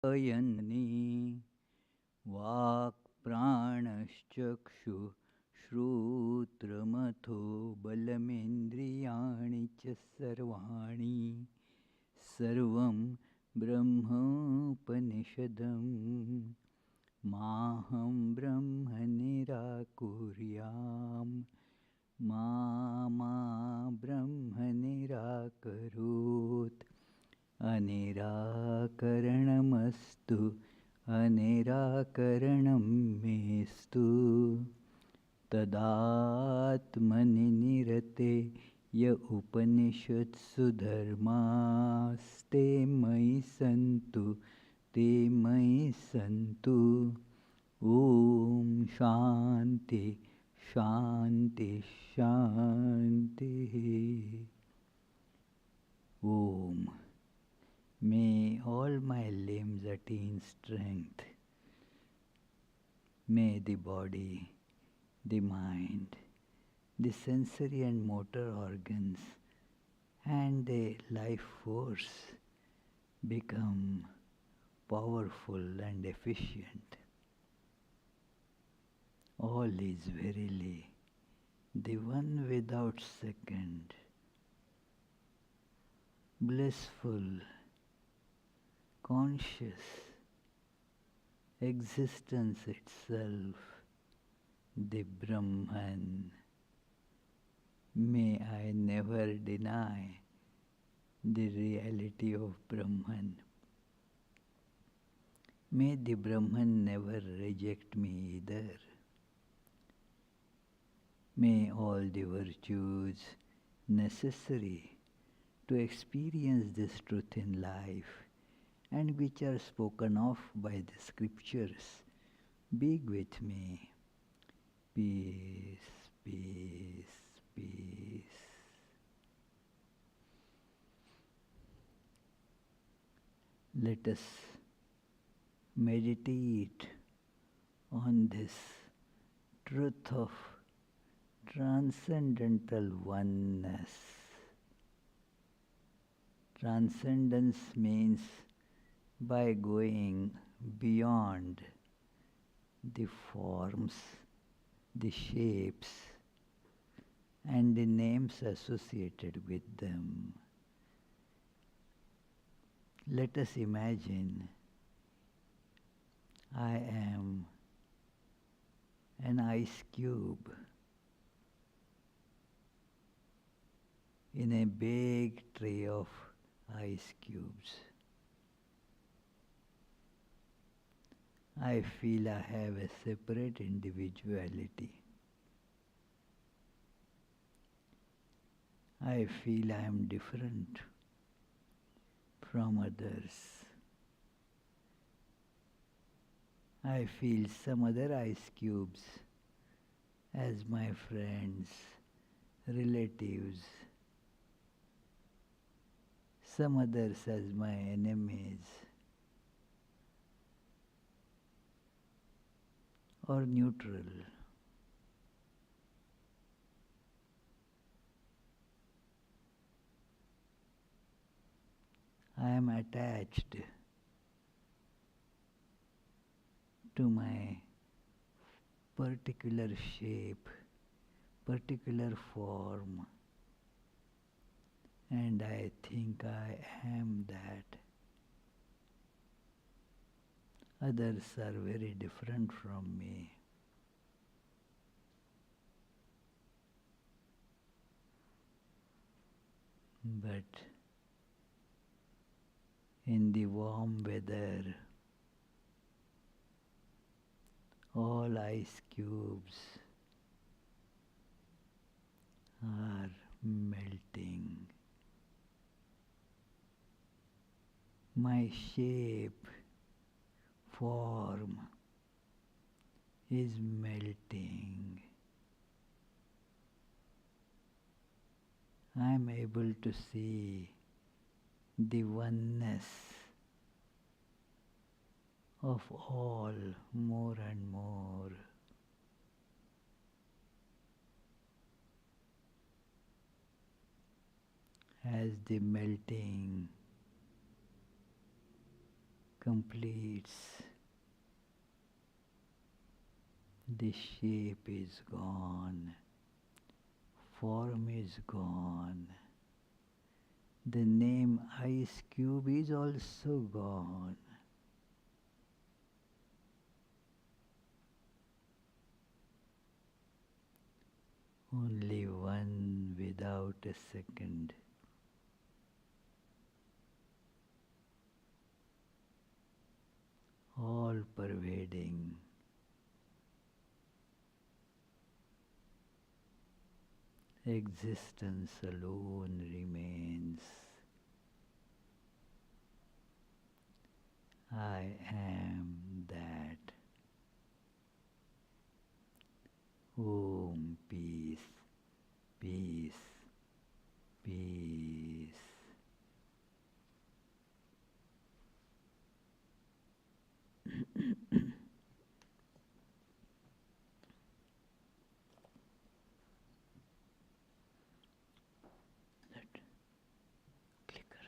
अयन्नि वाक् प्राणश्चक्षु श्रोत्रमथो बलमिन्द्रियाणि च सर्वाणि सर्वं ब्रह्मोपनिषदं माहं ब्रह्म निराकुर्याम् मा ब्रह्म निराकरोत् अनिराकरणमस्तु अनिराकरणं मेस्तु तदात्मनि निरते य उपनिषत्सु धर्मास्ते मयि सन्तु ते मयि सन्तु ॐ शान्ति शान्ति शान्तिः ॐ May all my limbs attain strength. May the body, the mind, the sensory and motor organs, and the life force become powerful and efficient. All is verily the one without second, blissful, conscious existence itself, the Brahman. May I never deny the reality of Brahman. May the Brahman never reject me either. May all the virtues necessary to experience this truth in life and which are spoken of by the scriptures be with me. Peace, peace, peace. Let us meditate on this truth of transcendental oneness. Transcendence means by going beyond the forms, the shapes, and the names associated with them. Let us imagine I am an ice cube in a big tray of ice cubes. I feel I have a separate individuality. I feel I am different from others. I feel some other ice cubes as my friends, relatives, some others as my enemies, or neutral. I am attached to my particular shape, particular form, and I think I am that. Others are very different from me. But in the warm weather, all ice cubes are melting. My shape, form is melting. I am able to see the oneness of all more and more. As the melting completes. The shape is gone, form is gone. The name ice cube is also gone. Only one without a second. All pervading. Existence alone remains. I am that. Om, peace, peace, peace. That clicker.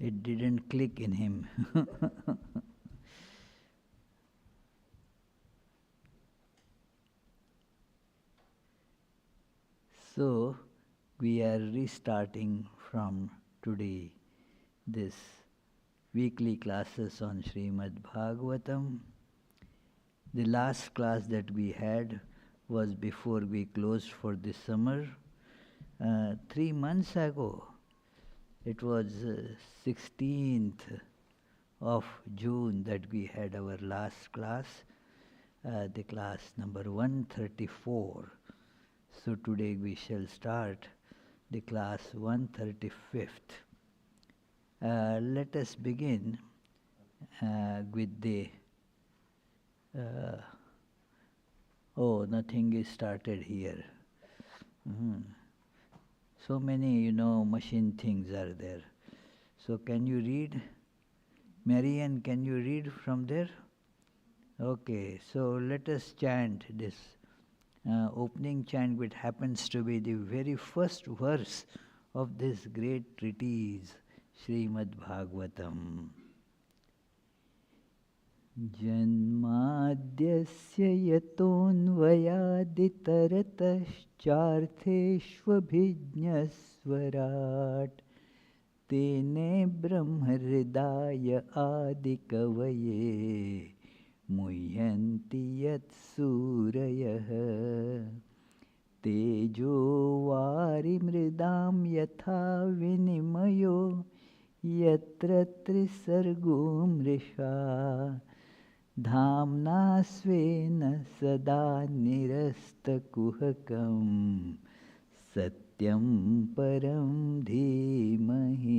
It didn't click in him. So, we are restarting from today this weekly classes on Srimad Bhagavatam. The last class that we had was before we closed for the summer. 3 months ago, it was 16th of June that we had our last class, the class number 134. So today we shall start the class 135th. Let us begin with the... nothing is started here. So many, machine things are there. So can you read? Marian, can you read from there? Okay, so let us chant this opening chant, which happens to be the very first verse of this great treatise, Srimad Bhagavatam. Janmadhyasya yatonvayaditaratashchartheshvabhijñasvarat tene brahmhridaya adikavaye muhyanti yat surayah tejo varimridam yatha vinimayo yatra trisargo mrisha Dhamna svena sada nirastakuhakam satyam param dhimahi.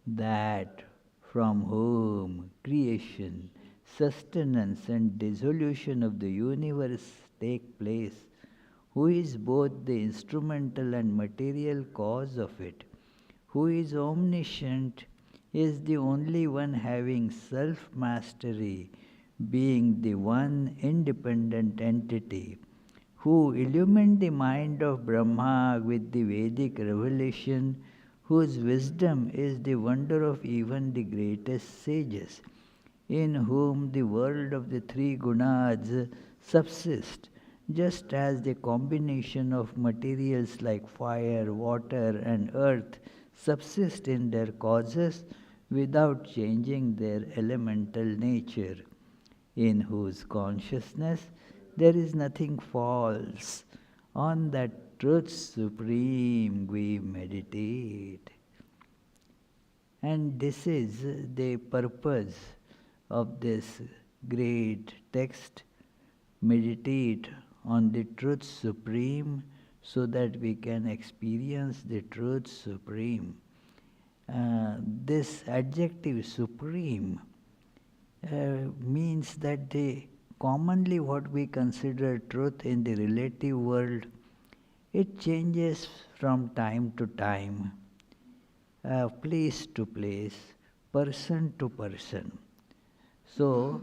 That from whom creation, sustenance and dissolution of the universe take place, who is both the instrumental and material cause of it, who is omniscient, is the only one having self-mastery, being the one independent entity, who illumined the mind of Brahma with the Vedic revelation, whose wisdom is the wonder of even the greatest sages, in whom the world of the three gunas subsists, just as the combination of materials like fire, water and earth subsist in their causes without changing their elemental nature, in whose consciousness there is nothing false. On that truth supreme we meditate. And this is the purpose of this great text. Meditate on the truth supreme so that we can experience the truth supreme. This adjective supreme means that commonly what we consider truth in the relative world, it changes from time to time, place to place, person to person. So,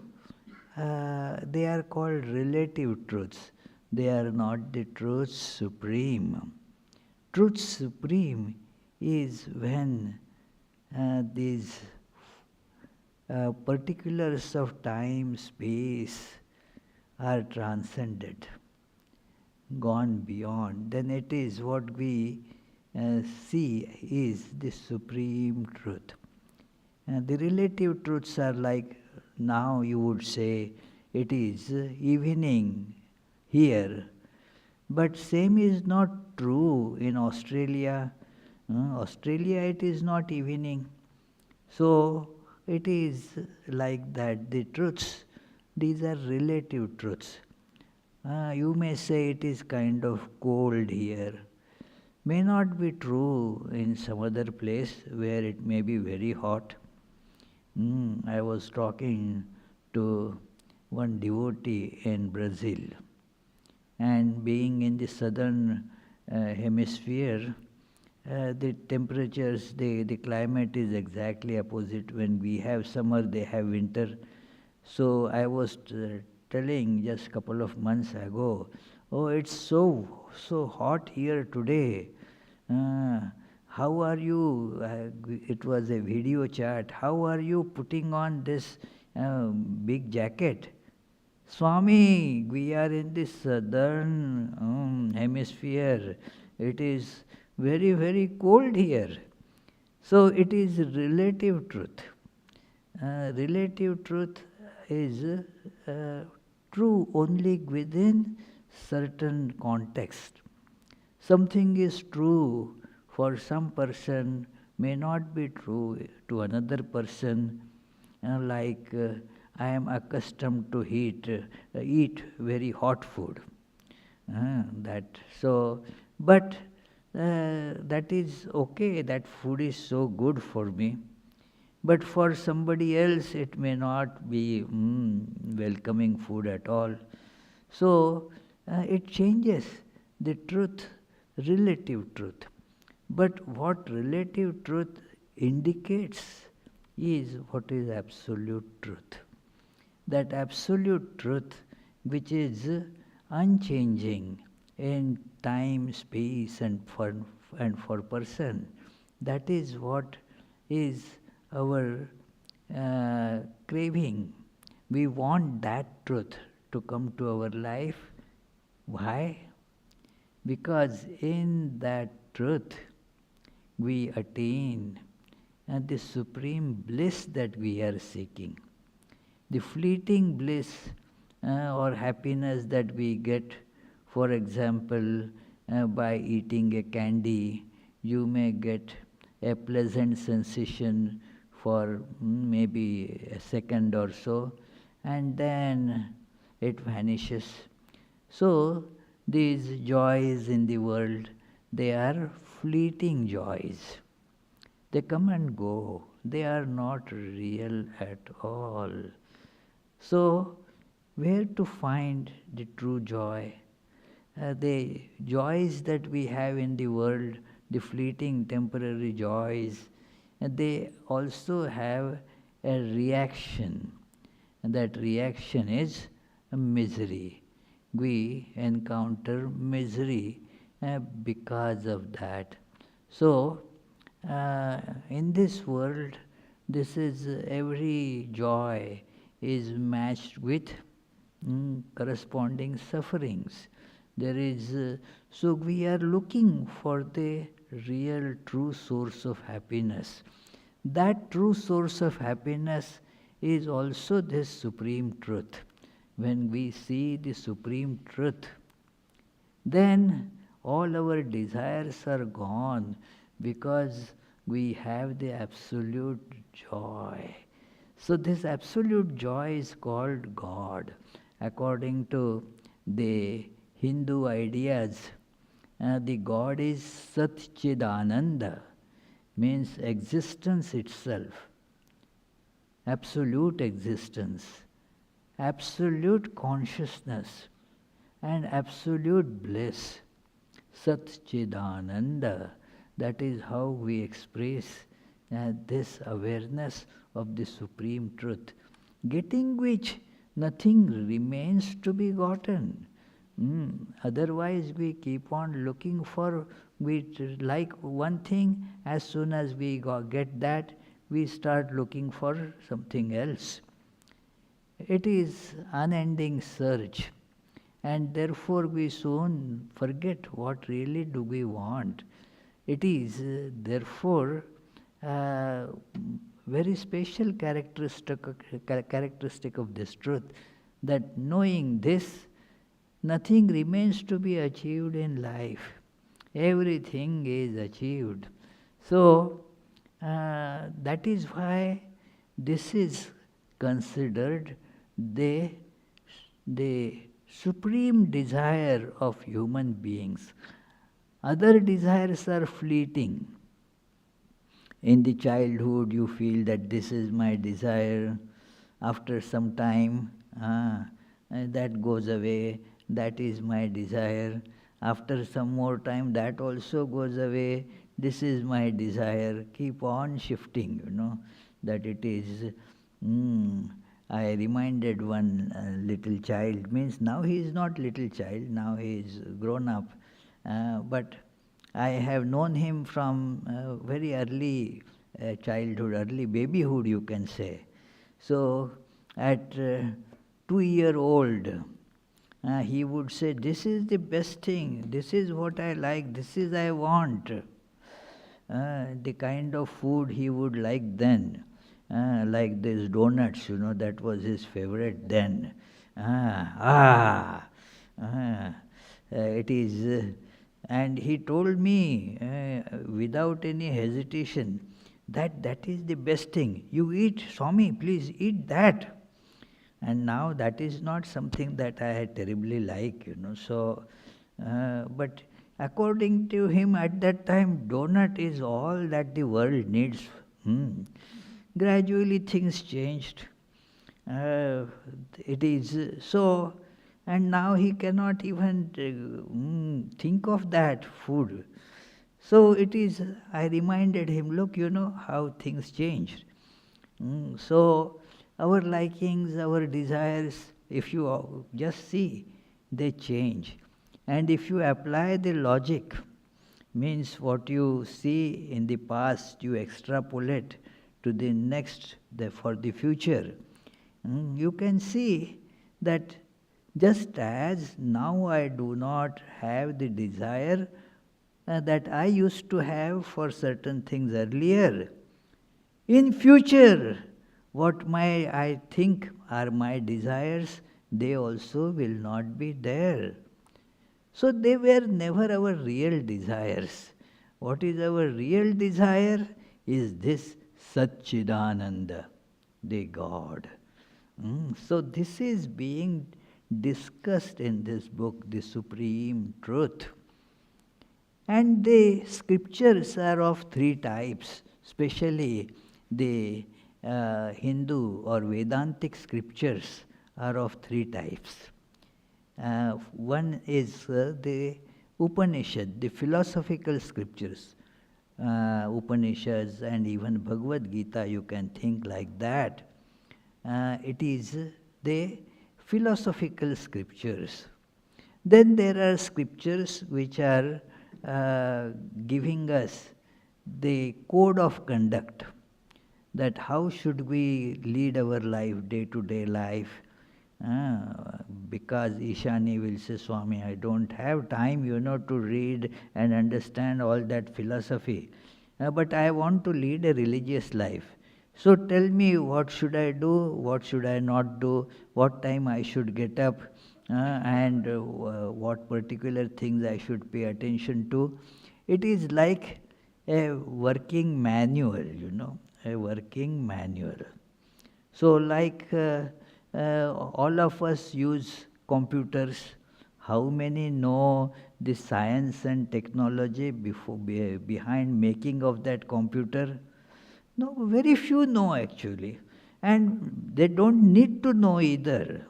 they are called relative truths. They are not the truth supreme. Truth supreme is when these particulars of time, space are transcended, gone beyond. Then it is what we see is the supreme truth. The relative truths are like now you would say it is evening here, but same is not true in Australia. Australia it is not evening. So it is like that. The truths, these are relative truths. You may say it is kind of cold here. May not be true in some other place where it may be very hot. I was talking to one devotee in Brazil, and being in the southern hemisphere, the temperatures, the climate is exactly opposite. When we have summer, they have winter. So I was telling just a couple of months ago, oh, it's so hot here today. Uh, how are you? It was a video chat. How are you putting on this big jacket? Swami, we are in the southern hemisphere. It is very, very cold here. So it is relative truth. Relative truth is true only within certain context. Something is true for some person may not be true to another person. Like I am accustomed to eat very hot food. That so, but that is okay. That food is so good for me. But for somebody else, it may not be welcoming food at all. So it changes the truth, relative truth. But what relative truth indicates is what is absolute truth. That absolute truth which is unchanging in time, space and for person, that is what is our craving. We want that truth to come to our life. Why? Because in that truth we attain the supreme bliss that we are seeking. The fleeting bliss or happiness that we get, for example, by eating a candy, you may get a pleasant sensation for maybe a second or so, and then it vanishes. So, these joys in the world, they are fleeting joys. They come and go. They are not real at all. So, where to find the true joy? The joys that we have in the world, the fleeting temporary joys, they also have a reaction. And that reaction is misery. We encounter misery because of that. So, in this world, this is every joy is matched with corresponding sufferings. There is so we are looking for the real true source of happiness. That true source of happiness is also this supreme truth. When we see the supreme truth, then all our desires are gone because we have the absolute joy. So this absolute joy is called God. According to the Hindu ideas, the God is Satchidananda, means existence itself, absolute existence, absolute consciousness, and absolute bliss. Satchidananda, that is how we express this awareness of the supreme truth. getting which nothing remains to be gotten. Otherwise, we keep on looking for, we like one thing, as soon as we get that, we start looking for something else. It is unending search, and therefore we soon forget what really do we want. It is therefore very special characteristic of this truth, that knowing this, nothing remains to be achieved in life. Everything is achieved. So that is why this is considered the supreme desire of human beings. Other desires are fleeting. In the childhood, you feel that this is my desire. After some time, that goes away. That is my desire. After some more time, that also goes away. This is my desire. Keep on shifting, that it is. I reminded one little child, means now he is not little child, now he is grown up. But I have known him from very early childhood, early babyhood, you can say. So at 2-year-old, he would say, this is the best thing, this is what I like, this is I want. The kind of food he would like then, like these donuts, that was his favorite then. It is, and he told me without any hesitation that is the best thing. You eat, Swami, please eat that. And now that is not something that I terribly like, So, but according to him at that time, donut is all that the world needs. Gradually things changed. It is so, and now he cannot even think of that food. So it is, I reminded him, look, how things changed. So our likings, our desires, if you just see, they change. And if you apply the logic, means what you see in the past, you extrapolate to the next, for the future, you can see that just as now I do not have the desire that I used to have for certain things earlier, in future, what I think are my desires, they also will not be there. So they were never our real desires. What is our real desire is this Satchidananda, the God. So this is being discussed in this book, the Supreme Truth. And the scriptures are of 3 types, especially the Hindu or Vedantic scriptures are of 3 types. One is the Upanishad, the philosophical scriptures. Upanishads and even Bhagavad Gita, you can think like that. It is the philosophical scriptures. Then there are scriptures which are giving us the code of conduct, that how should we lead our life, day-to-day life. Because Ishani will say, Swami, I don't have time, to read and understand all that philosophy. But I want to lead a religious life. So tell me, what should I do, what should I not do, what time I should get up, and what particular things I should pay attention to. It is like a working manual, a working manual. So like all of us use computers. How many know the science and technology behind making of that computer? No, very few know actually. And they don't need to know either.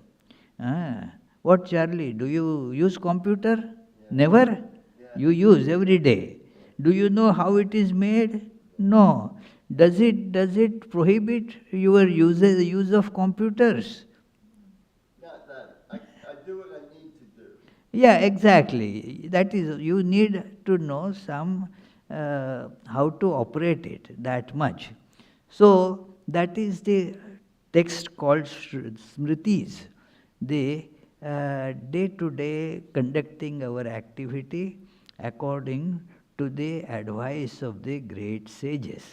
What, Charlie, do you use computer? Yeah. Never? Yeah. You use every day. Do you know how it is made? No. Does it prohibit your use of computers? Not that. I do what I need to do. Yeah, exactly. That is, you need to know some how to operate it that much. So that is the text called Smritis. They day to day conducting our activity according to the advice of the great sages.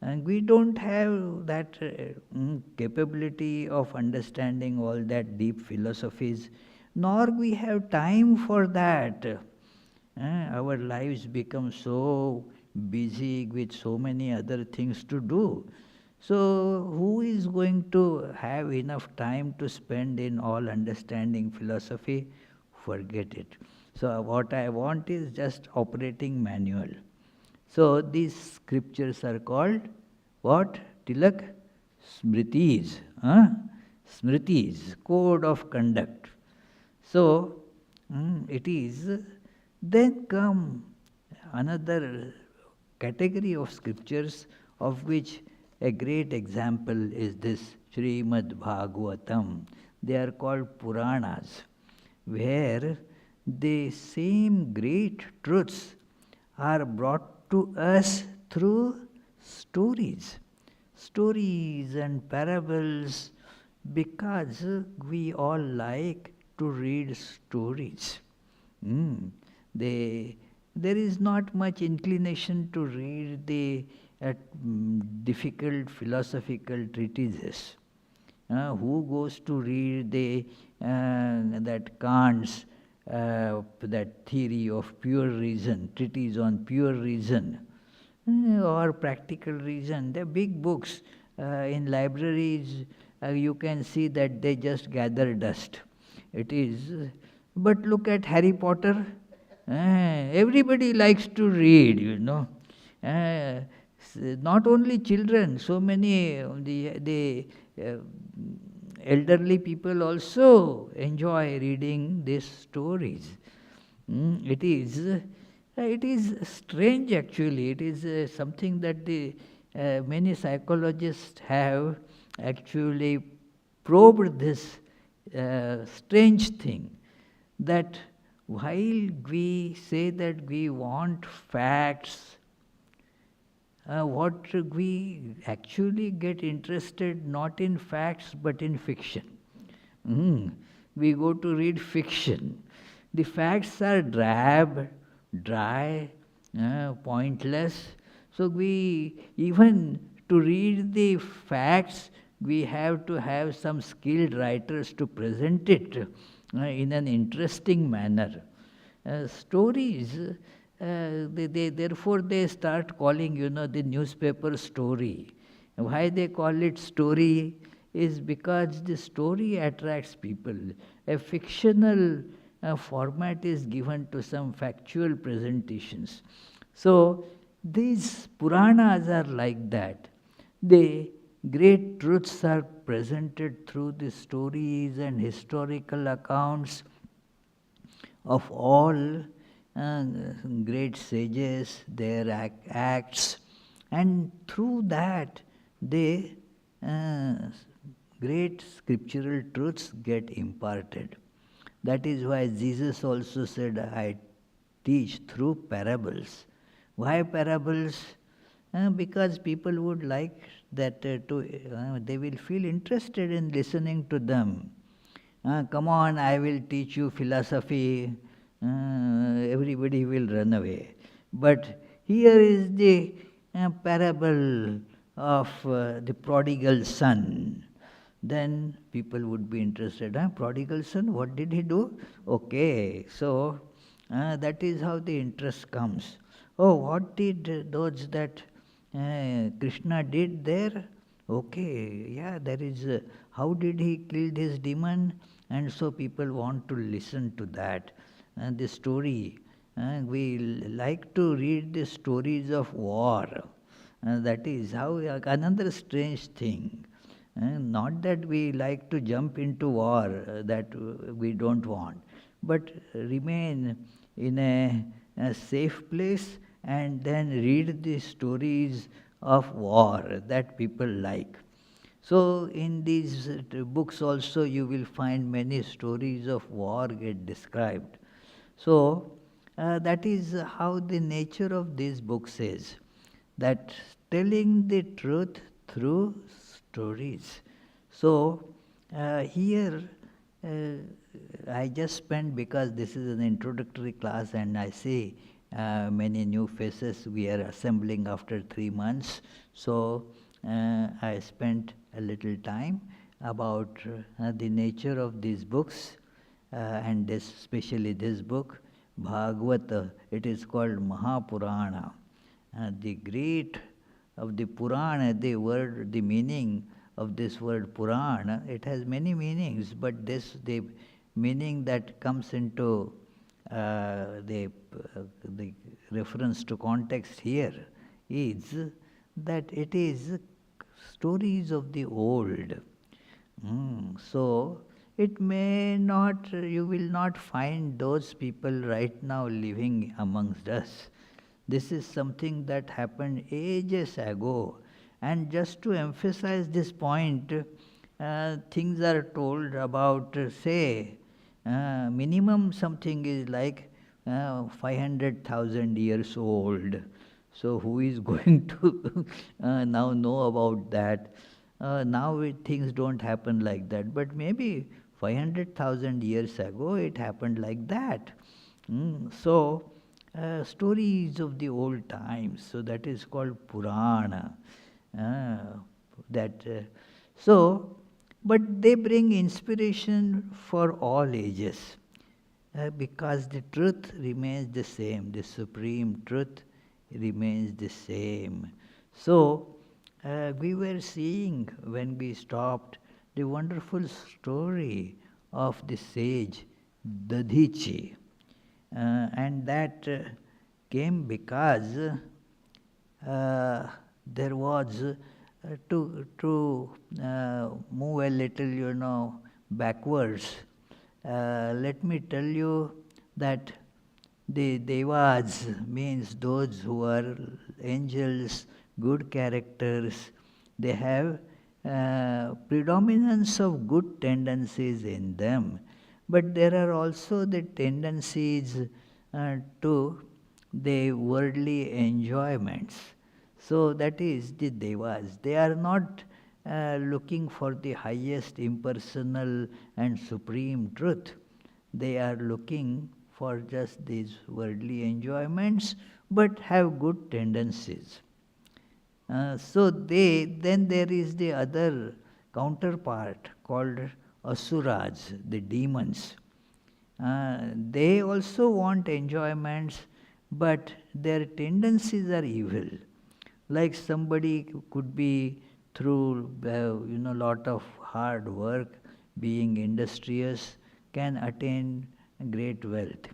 And we don't have that capability of understanding all that deep philosophies, nor we have time for that. Our lives become so busy with so many other things to do. So, who is going to have enough time to spend in all understanding philosophy? Forget it. So, what I want is just operating manual. So these scriptures are called what? Tilak? Smritis. Huh? Smritis, code of conduct. So it is. Then come another category of scriptures, of which a great example is this Srimad Bhagavatam. They are called Puranas, where the same great truths are brought to us through stories. Stories and parables, because we all like to read stories. Mm. They, there is not much inclination to read the difficult philosophical treatises. Who goes to read the that Kant's that theory of pure reason, treatise on pure reason, or practical reason? They're big books. In libraries, you can see that they just gather dust. It is. But look at Harry Potter. Everybody likes to read, you know. Uh, Not only children, so many the elderly people also enjoy reading these stories. It is strange actually. It is something that the many psychologists have actually probed this strange thing, that while we say that we want facts, what we actually get interested not in facts but in fiction. Mm. We go to read fiction. The facts are drab, dry, pointless. So we, even to read the facts, we have to have some skilled writers to present it in an interesting manner. Stories, therefore they start calling, the newspaper story. Why they call it story is because the story attracts people. A fictional format is given to some factual presentations. So these Puranas are like that. The great truths are presented through the stories and historical accounts of all uh, great sages, their acts, and through that, the uh, great scriptural truths get imparted. That is why Jesus also said, I teach through parables. Why parables? Because people would like that they will feel interested in listening to them. Come on, I will teach you philosophy. Everybody will run away. But here is the parable of the prodigal son. Then people would be interested. Prodigal son, what did he do? Okay, so that is how the interest comes. Oh, what did those that Krishna did there? Okay, yeah, there is. How did he kill his demon? And so people want to listen to that. The story. We like to read the stories of war. That is how another strange thing. Not that we like to jump into war, that we don't want, but remain in a safe place and then read the stories of war that people like. So in these books also you will find many stories of war get described. So that is how the nature of this book says, that telling the truth through stories. So here I just spent, because this is an introductory class and I see many new faces we are assembling after 3 months. So I spent a little time about the nature of these books, and especially this book, Bhagavata. It is called Mahapurana. The great of the Purana, the word, the meaning of this word Purana, it has many meanings, but the meaning that comes into the reference to context here is that it is stories of the old. So it may not, you will not find those people right now living amongst us. This is something that happened ages ago. And just to emphasize this point, things are told about, say, minimum something is like 500,000 years old. So who is going to now know about that? Now things don't happen like that, but maybe 500,000 years ago it happened like that. So stories of the old times, so that is called Purana. That so, but they bring inspiration for all ages, because the truth remains the same, the supreme truth remains the same. So we were seeing, when we stopped, the wonderful story of the sage Dadhichi. And that came because there was, to move a little, backwards. Let me tell you that the Devas means those who are angels, good characters. They have predominance of good tendencies in them. But there are also the tendencies to the worldly enjoyments. So that is the Devas. They are not looking for the highest impersonal and supreme truth. They are looking for just these worldly enjoyments, but have good tendencies. Then there is the other counterpart called Asuras, the demons. They also want enjoyments, but their tendencies are evil. Like somebody could be through lot of hard work, being industrious, can attain great wealth.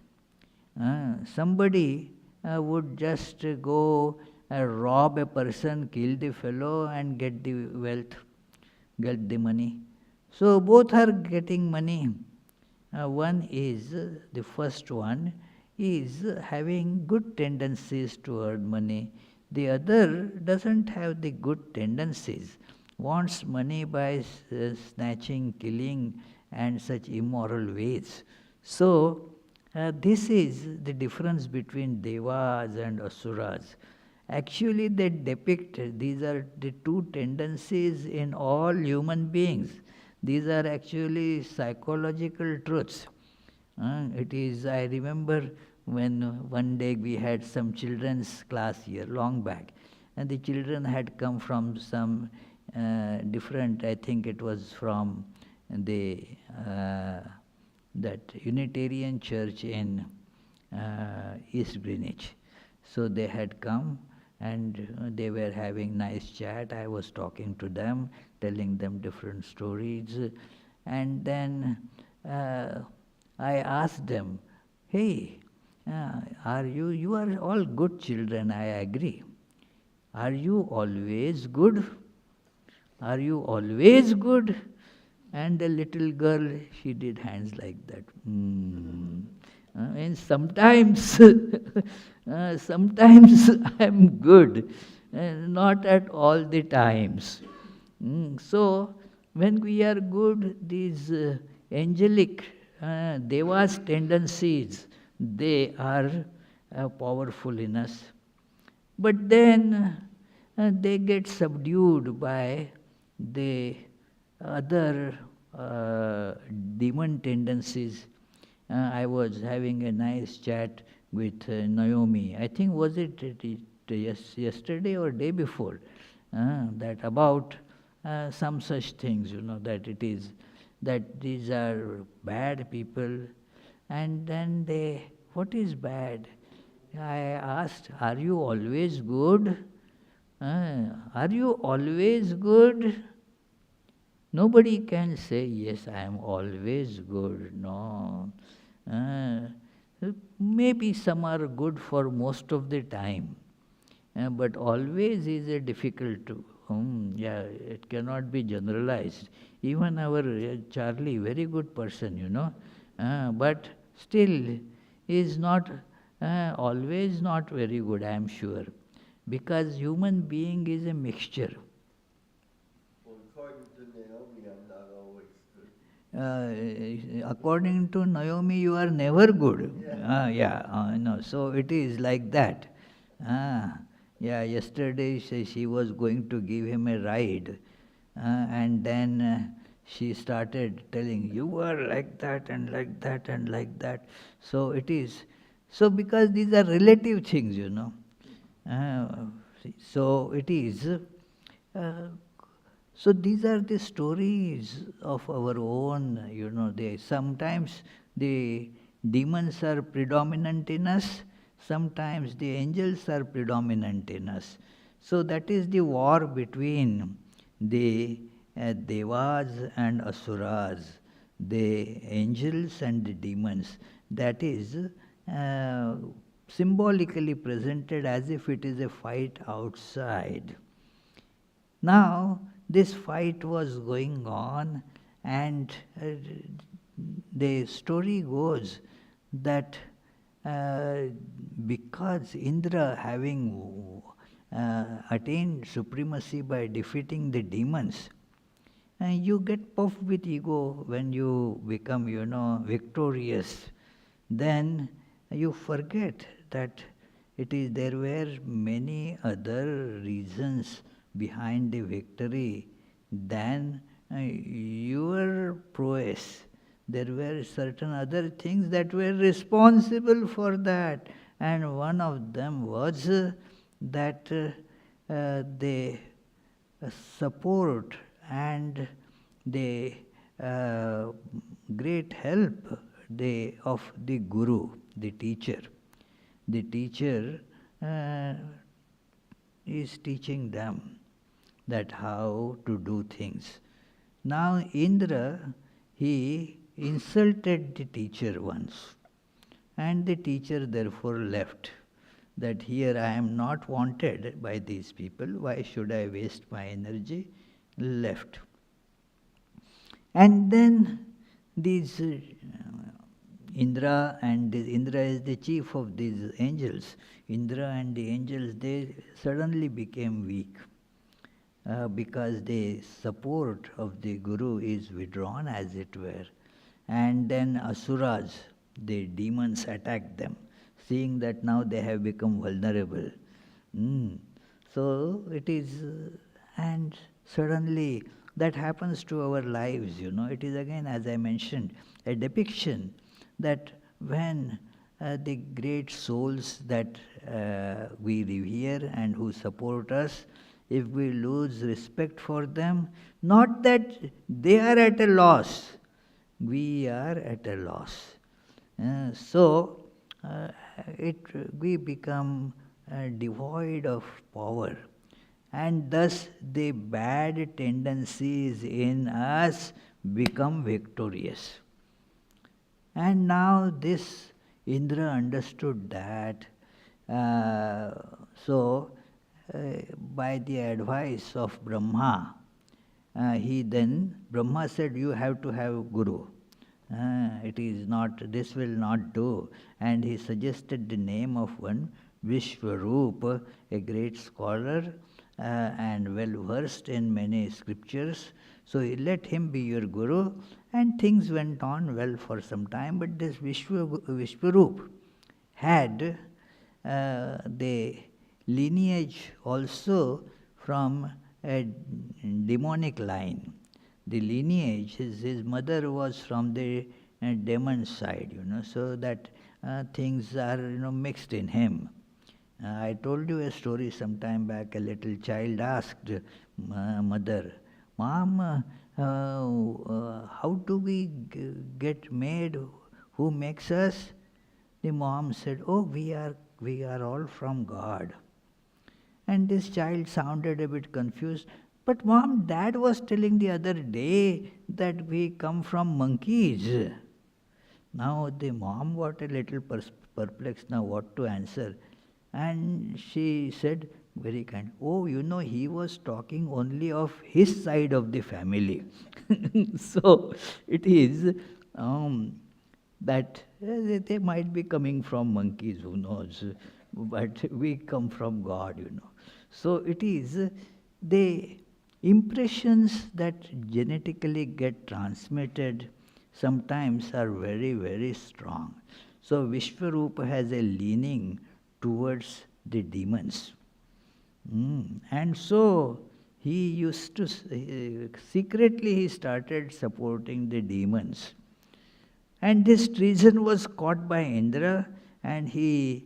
Somebody would just go rob a person, kill the fellow, and get the wealth, get the money. So both are getting money. One is, the first one is having good tendencies to earn money. The other doesn't have the good tendencies, wants money by snatching, killing, and such immoral ways. So this is the difference between Devas and Asuras. Actually, they depict, these are the two tendencies in all human beings. These are actually psychological truths. It is, I remember when one day we had some children's class here, long back, and the children had come from some different, I think it was from the that Unitarian church in East Greenwich. So they had come and they were having nice chat. I was talking to them, telling them different stories. And then I asked them, hey, you are all good children, I agree. Are you always good? Are you always good? And the little girl, she did hands like that. And sometimes, sometimes I'm good. not at all the times. So, when we are good, these angelic devas tendencies, they are powerful in us. But then they get subdued by the other demon tendencies. I was having a nice chat with Naomi. I think yesterday or day before, that about some such things, that it is that these are bad people, and then what is bad? I asked, are you always good? Are you always good? Nobody can say, yes, I am always good. No. Uh, Maybe some are good for most of the time, but always is a difficult to. Yeah, it cannot be generalized. Even our Charlie, very good person, but still is not always not very good, I am sure, because human being is a mixture. Well, according to Naomi, I'm not always good. According to Naomi, you are never good. Yeah. No. So it is like that. Yeah, yesterday she was going to give him a ride, and then she started telling, you are like that and like that and like that. So it is. So because these are relative things, Uh, so it is. So these are the stories of our own, they sometimes the demons are predominant in us, sometimes the angels are predominant in us. So that is the war between the devas and asuras, the angels and the demons. That is uh, symbolically presented as if it is a fight outside. Now, this fight was going on, and the story goes that because Indra, having attained supremacy by defeating the demons, you get puffed with ego when you become, victorious. Then you forget that there were many other reasons behind the victory than your prowess. There were certain other things that were responsible for that, and one of them was that the support and the uh, great help of the guru, the teacher. The teacher is teaching them that how to do things. Now Indra, he insulted the teacher once, and the teacher therefore left. That here I am not wanted by these people, why should I waste my energy? Left. And then these Indra is the chief of these angels. Indra and the angels, they suddenly became weak because the support of the Guru is withdrawn, as it were. And then Asuras, the demons, attack them, seeing that now they have become vulnerable. So it is, and suddenly that happens to our lives, It is again, as I mentioned, a depiction that when the great souls that we revere and who support us, if we lose respect for them, not that they are at a loss, we are at a loss. So we become devoid of power, and thus the bad tendencies in us become victorious. And now this Indra understood that. So, by the advice of Brahma, Brahma said, you have to have Guru. It is not, this will not do. And he suggested the name of one Vishwarup, a great scholar and well versed in many scriptures. So let him be your guru, and things went on well for some time. But this Vishwarup had the lineage also from a demonic line. The lineage, his mother was from the demon side, so that things are mixed in him. I told you a story some time back. A little child asked mother, "Mom, how do we get made? Who makes us?" The mom said, "Oh, we are all from God." And this child sounded a bit confused. "But mom, dad was telling the other day that we come from monkeys." Now the mom got a little perplexed now what to answer. And she said very kind, "Oh, he was talking only of his side of the family." So it is that they might be coming from monkeys, who knows, but we come from God. So it is the impressions that genetically get transmitted sometimes are very, very strong. So Vishwarupa has a leaning towards the demons. And so he used to, secretly he started supporting the demons. And this treason was caught by Indra, and he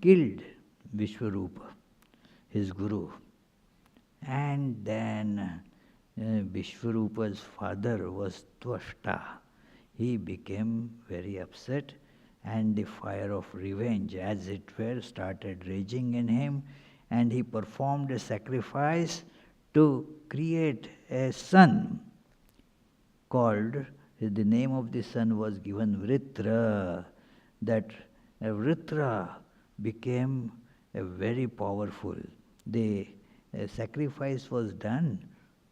killed Vishwarupa, his guru. And then Vishwarupa's father was Tvashta. He became very upset, and the fire of revenge, as it were, started raging in him, and he performed a sacrifice to create a son called, the name of the son was given Vritra. That Vritra became a very powerful. The sacrifice was done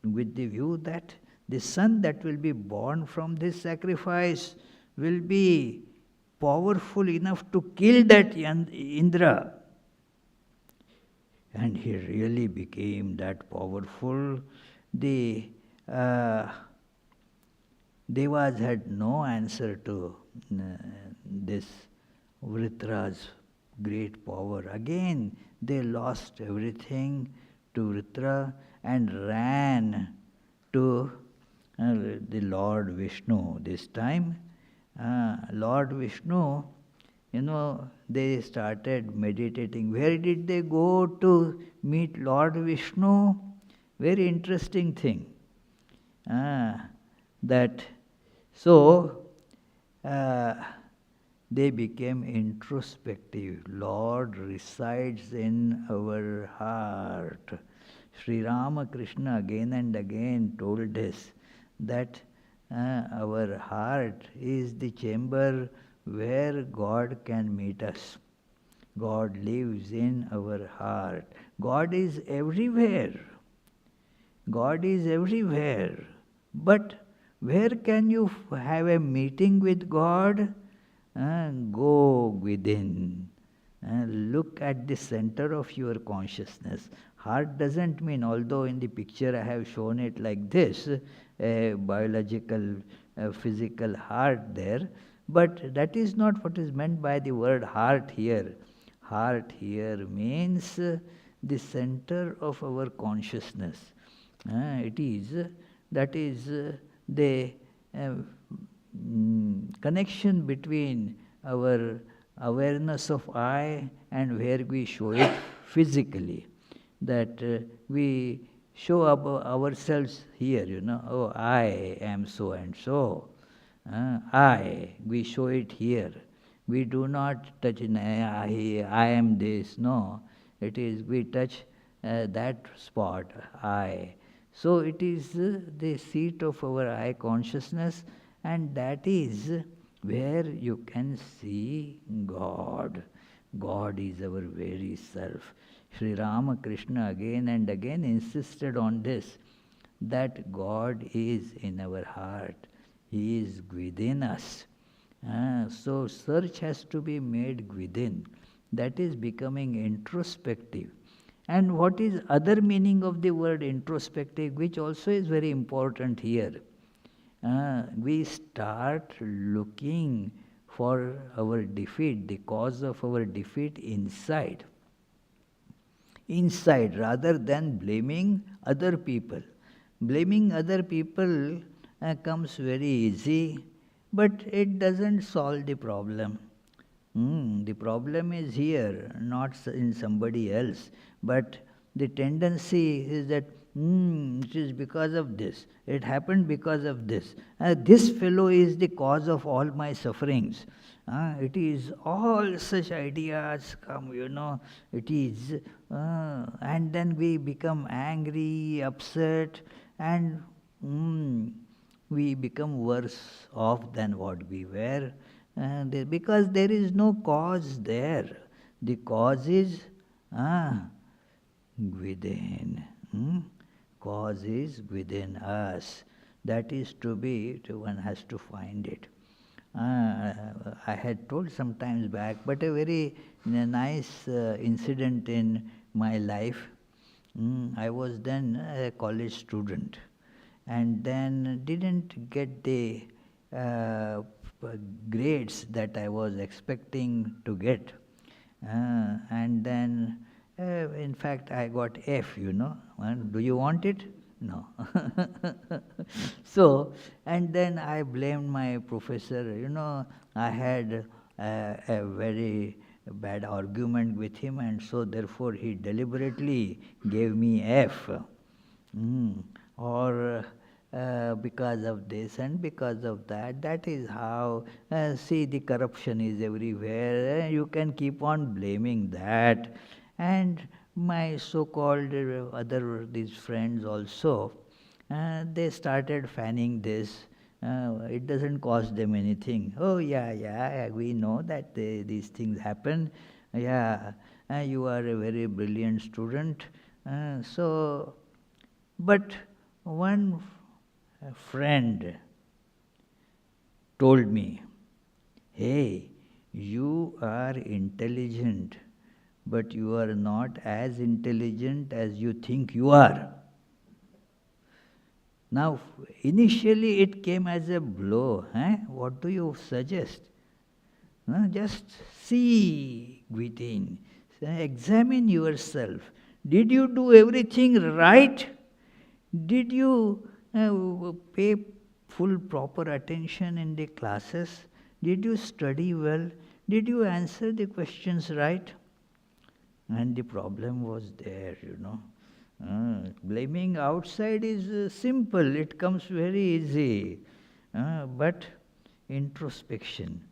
with the view that the son that will be born from this sacrifice will be powerful enough to kill that Indra. And he really became that powerful. The Devas had no answer to this Vritra's great power. Again, they lost everything to Vritra and ran to the Lord Vishnu this time. Lord Vishnu, they started meditating. Where did they go to meet Lord Vishnu? Very interesting thing. They became introspective. Lord resides in our heart. Sri Ramakrishna again and again told us that our heart is the chamber where God can meet us. God lives in our heart. God is everywhere. God is everywhere. But where can you have a meeting with God? Go within. Look at the center of your consciousness. Heart doesn't mean, although in the picture I have shown it like this, a biological, physical heart there, but that is not what is meant by the word heart here. Heart here means the center of our consciousness. That is the connection between our awareness of I and where we show it physically. That we show up ourselves here, oh, I am so and so. We show it here. We do not touch, I am this, no. It is, we touch that spot, I. So it is the seat of our I consciousness, and that is where you can see God. God is our very self. Sri Ramakrishna again and again insisted on this, that God is in our heart. He is within us. So search has to be made within. That is becoming introspective. And what is other meaning of the word introspective, which also is very important here? We start looking for our defeat, the cause of our defeat inside. Inside, rather than blaming other people. Blaming other people comes very easy, but it doesn't solve the problem. The problem is here, not in somebody else. But the tendency is that it is because of this. It happened because of this. This fellow is the cause of all my sufferings. It is all such ideas come, it is. And then we become angry, upset, and we become worse off than what we were. Because there is no cause there. The cause is within. Cause is within us. That is to be, one has to find it. I had told some times back, but a very nice incident in my life. I was then a college student, and then didn't get the grades that I was expecting to get. And then, in fact, I got F. And do you want it? No. So, and then I blamed my professor. I had a very bad argument with him, and so therefore he deliberately gave me F. Or because of this and because of that. That is how, see, the corruption is everywhere. You can keep on blaming that. And my so-called these friends also, they started fanning this. It doesn't cost them anything. Oh, yeah, we know that these things happen. Yeah, you are a very brilliant student. But one friend told me, hey, you are intelligent, but you are not as intelligent as you think you are. Now, initially it came as a blow. What do you suggest? Just see within. Examine yourself. Did you do everything right? Did you pay full proper attention in the classes? Did you study well? Did you answer the questions right? And the problem was there. Blaming outside is simple, it comes very easy. But introspection.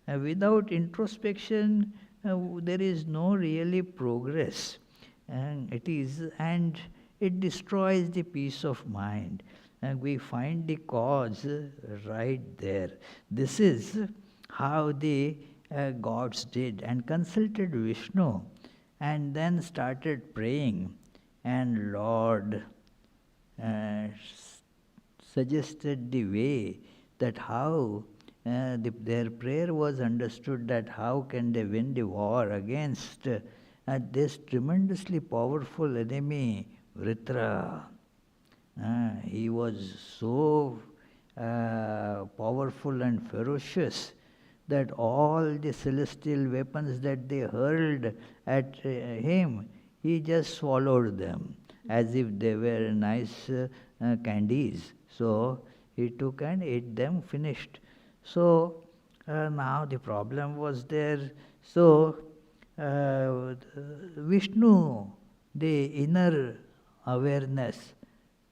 Without introspection, there is no really progress. And it destroys the peace of mind. And we find the cause right there. This is how the gods did, and consulted Vishnu, and then started praying. And Lord suggested the way that how their prayer was understood, that how can they win the war against this tremendously powerful enemy, Vritra. He was so powerful and ferocious that all the celestial weapons that they hurled at him, he just swallowed them as if they were nice candies. So he took and ate them, finished. So now the problem was there. So Vishnu, the inner awareness,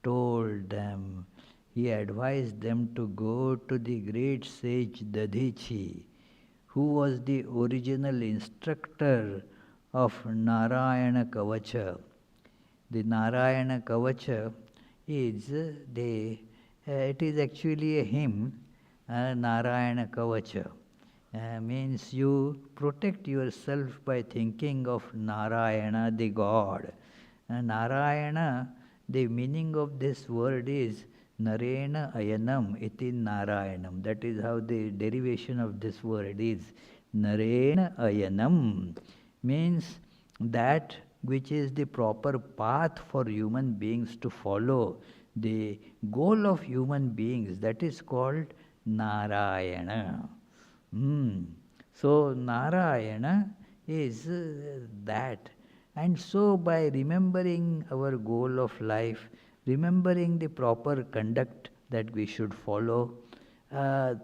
told them, he advised them to go to the great sage Dadhichi, who was the original instructor of Narayana Kavacha. The Narayana Kavacha is it is actually a hymn, Narayana Kavacha. Means you protect yourself by thinking of Narayana, the God. Narayana, the meaning of this word is Narena ayanam iti narayanam. That is how the derivation of this word is. Narena ayanam means that which is the proper path for human beings to follow. The goal of human beings, that is called Narayana. So Narayana is that. And so by remembering our goal of life, remembering the proper conduct that we should follow, uh,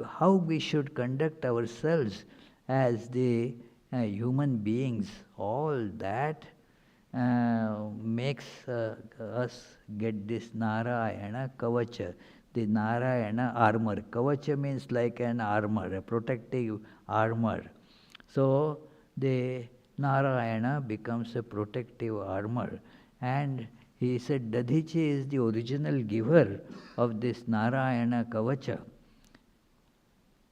how we should conduct ourselves as the human beings, all that makes us get this Narayana Kavacha, the Narayana armor. Kavacha means like an armor, a protective armor. So the Narayana becomes a protective armor. And he said Dadhichi is the original giver of this Narayana Kavacha.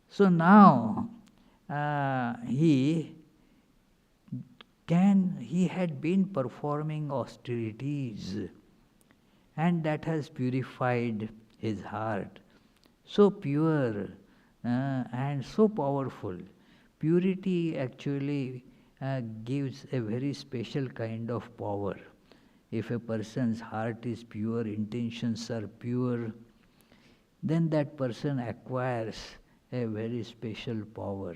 So now he had been performing austerities, and that has purified his heart. So pure and so powerful. Purity actually gives a very special kind of power. If a person's heart is pure, intentions are pure, then that person acquires a very special power.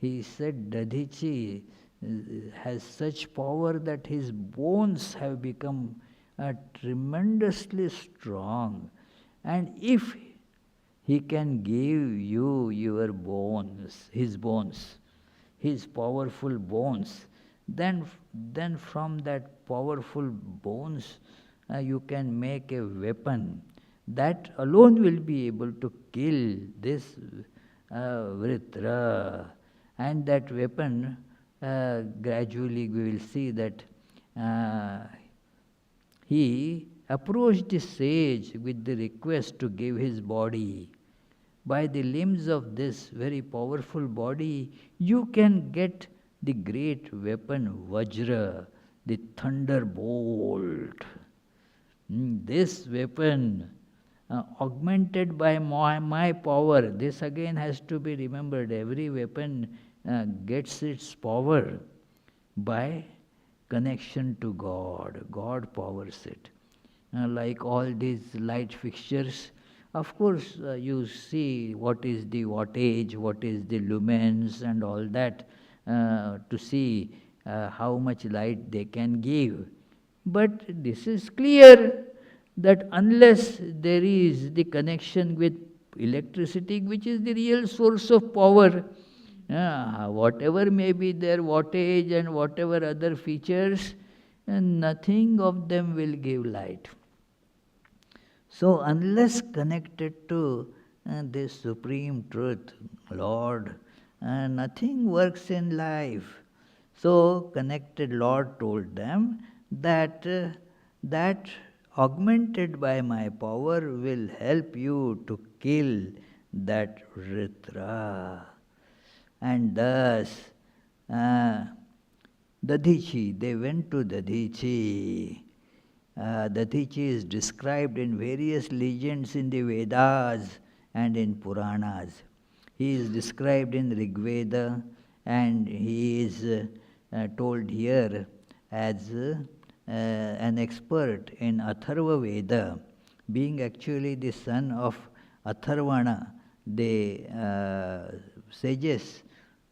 He said Dadhichi has such power that his bones have become tremendously strong. And if he can give you your bones, his powerful bones, then from that powerful bones you can make a weapon that alone will be able to kill this Vritra. And that weapon, gradually we will see that he approached the sage with the request to give his body. By the limbs of this very powerful body, you can get the great weapon Vajra, the thunderbolt. This weapon, augmented by my power, this again has to be remembered. Every weapon gets its power by connection to God. God powers it. Like all these light fixtures, of course, you see what is the wattage, what is the lumens, and all that to see how much light they can give. But this is clear that unless there is the connection with electricity, which is the real source of power, whatever may be their wattage and whatever other features, nothing of them will give light. So unless connected to this supreme truth, Lord, nothing works in life. So connected Lord told them that that augmented by my power will help you to kill that Ritra. And thus Dadhichi, they went to Dadhichi. Dadhichi is described in various legends in the Vedas and in Puranas. He is described in Rig Veda, and he is told here as an expert in Atharva Veda, being actually the son of Atharvana, the sages,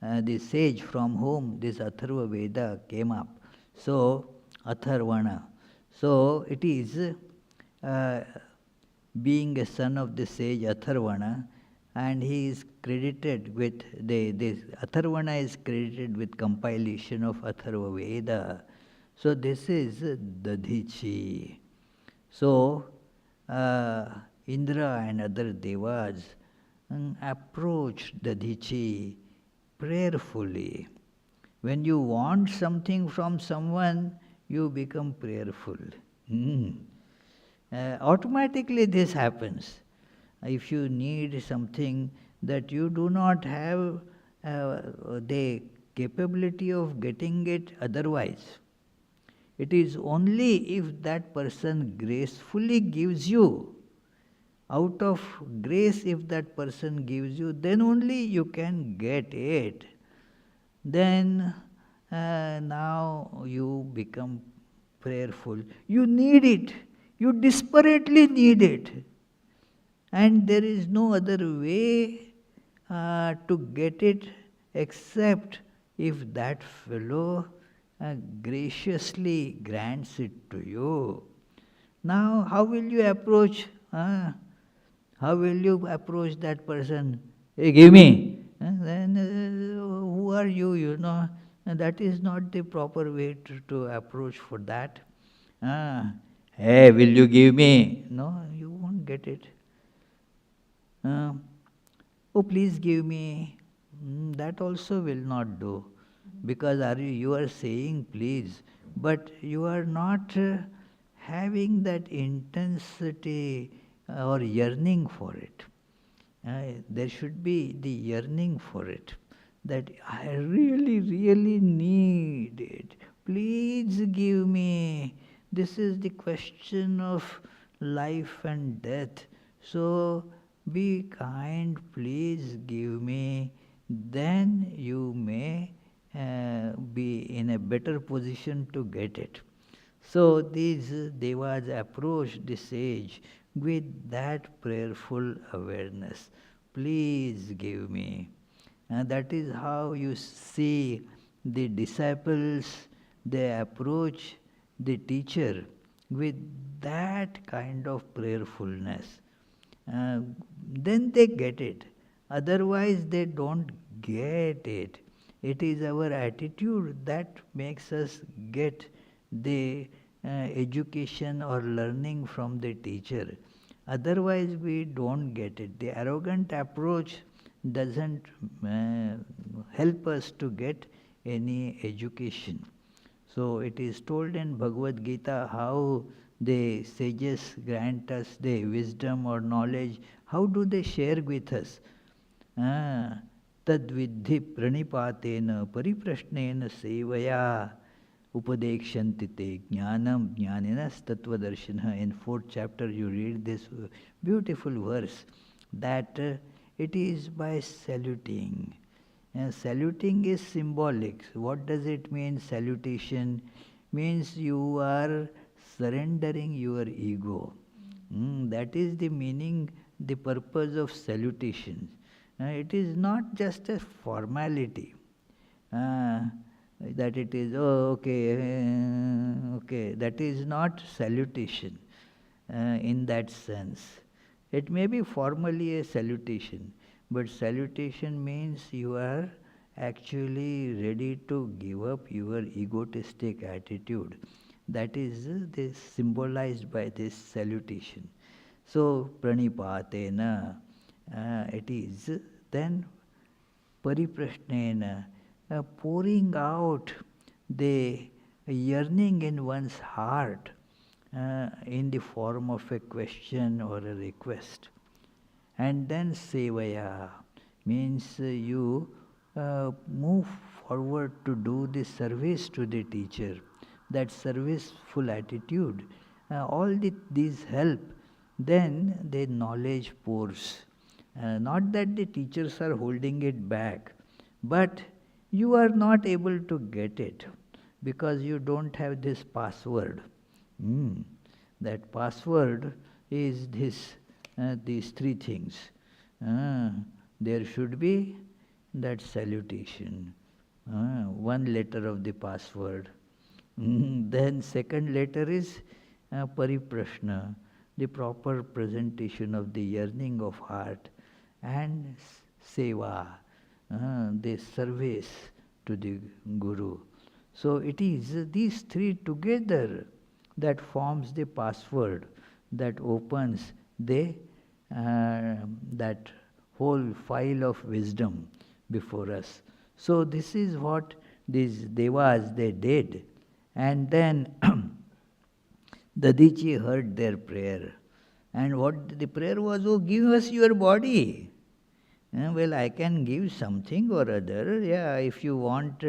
the sage from whom this Atharva Veda came up. So, Atharvana. So, it is being a son of the sage Atharvana, and he is credited with, this Atharvana is credited with compilation of Atharva Veda. So, this is Dadhichi. So, Indra and other devas approached Dadhichi prayerfully. When you want something from someone, you become prayerful. Automatically this happens. If you need something that you do not have the capability of getting it otherwise, It is only if that person gracefully gives you, out of grace, if that person gives you, then only you can get it. Then now you become prayerful. You need it. You desperately need it. And there is no other way to get it except if that fellow graciously grants it to you. Now, how will you approach? How will you approach that person? Hey, give me. Then who are you? You know, and that is not the proper way to approach for that. Hey, will you give me? No, you won't get it. Oh, please give me. That also will not do, because you are saying please, but you are not having that intensity or yearning for it. There should be the yearning for it, that I really, really need it. Please give me. This is the question of life and death. So be kind, please give me. Then you may be in a better position to get it. So these devas approach the sage with that prayerful awareness. Please give me. And that is how you see the disciples, they approach the teacher with that kind of prayerfulness. Then they get it. Otherwise, they don't get it. It is our attitude that makes us get the education or learning from the teacher. Otherwise, we don't get it. The arrogant approach doesn't help us to get any education. So it is told in Bhagavad Gita how the sages grant us the wisdom or knowledge. How do they share with us? Tad vidhi pranipatena pariprashnena sevaya upadekshanti te jnanam jnaninas tattvadarshana. In 4th chapter you read this beautiful verse that it is by saluting. Saluting is symbolic. What does it mean, salutation? Means you are surrendering your ego. That is the meaning, the purpose of salutation. It is not just a formality. That it is, oh, okay, okay. That is not salutation in that sense. It may be formally a salutation, but salutation means you are actually ready to give up your egotistic attitude. That is symbolized by this salutation. So, pranipatena, it is then pariprashnena, pouring out the yearning in one's heart in the form of a question or a request. And then sevaya means you move forward to do the service to the teacher. That serviceful attitude, these help. Then the knowledge pours. Not that the teachers are holding it back, but you are not able to get it because you don't have this password. That password is these three things. There should be that salutation, one letter of the password. Then second letter is pariprashna, the proper presentation of the yearning of heart, and seva, the service to the Guru. So it is these three together that forms the password that opens that whole file of wisdom before us. So this is what these devas they did. And then Dadichi heard their prayer. And what the prayer was, oh, give us your body. Well, I can give something or other. Yeah, if you want,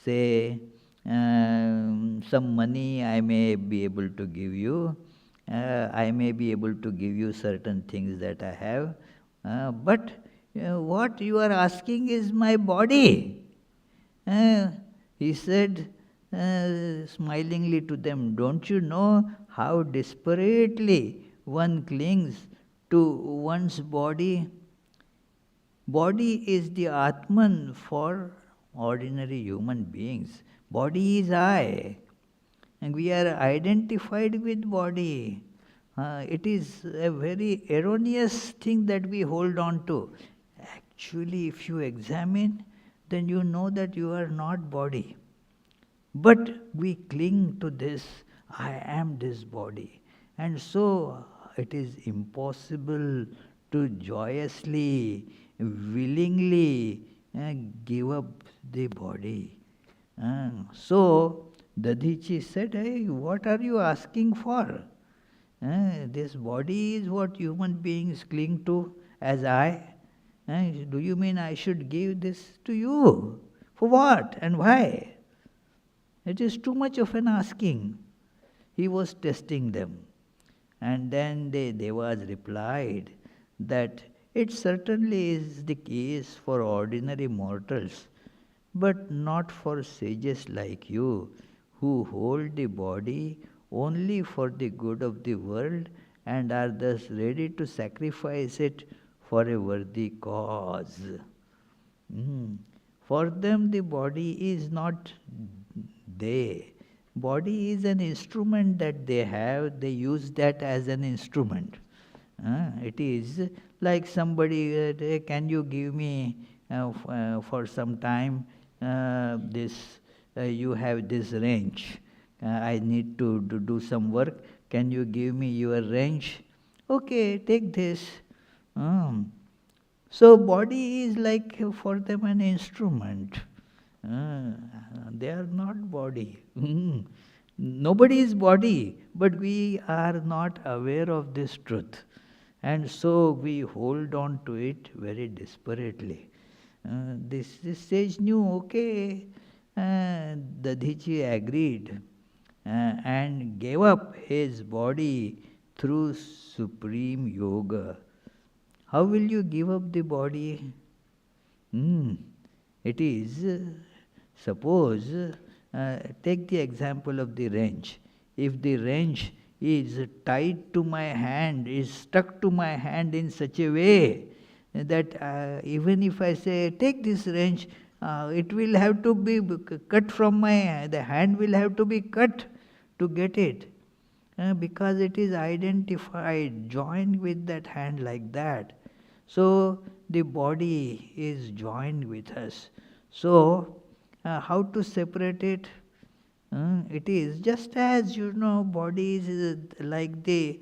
say, some money I may be able to give you, I may be able to give you certain things that I have, but what you are asking is my body. He said smilingly to them, don't you know how desperately one clings to one's body? Body is the Atman for ordinary human beings. Body is I. And we are identified with body. It is a very erroneous thing that we hold on to. Actually, if you examine, then you know that you are not body. But we cling to this, I am this body. And so it is impossible to joyously, willingly give up the body. So Dadichi said, hey, what are you asking for? This body is what human beings cling to as I. Do you mean I should give this to you? For what and why? It is too much of an asking. He was testing them. And then the Devas replied that it certainly is the case for ordinary mortals, but not for sages like you, who hold the body only for the good of the world and are thus ready to sacrifice it for a worthy cause. For them, the body is not they. Body is an instrument that they have, they use that as an instrument. It is like somebody, can you give me for some time this, you have this wrench. I need to do some work. Can you give me your wrench? Okay, take this. So body is like for them an instrument. They are not body. Nobody is body, but we are not aware of this truth. And so we hold on to it very desperately. This sage knew, okay, Dadhichi agreed and gave up his body through supreme yoga. How will you give up the body? It is, suppose, take the example of the wrench. If the wrench is tied to my hand, is stuck to my hand in such a way that even if I say, take this wrench, it will have to be cut from my, the hand will have to be cut to get it. Because it is identified, joined with that hand like that. So the body is joined with us. So how to separate it? It is just as body is like the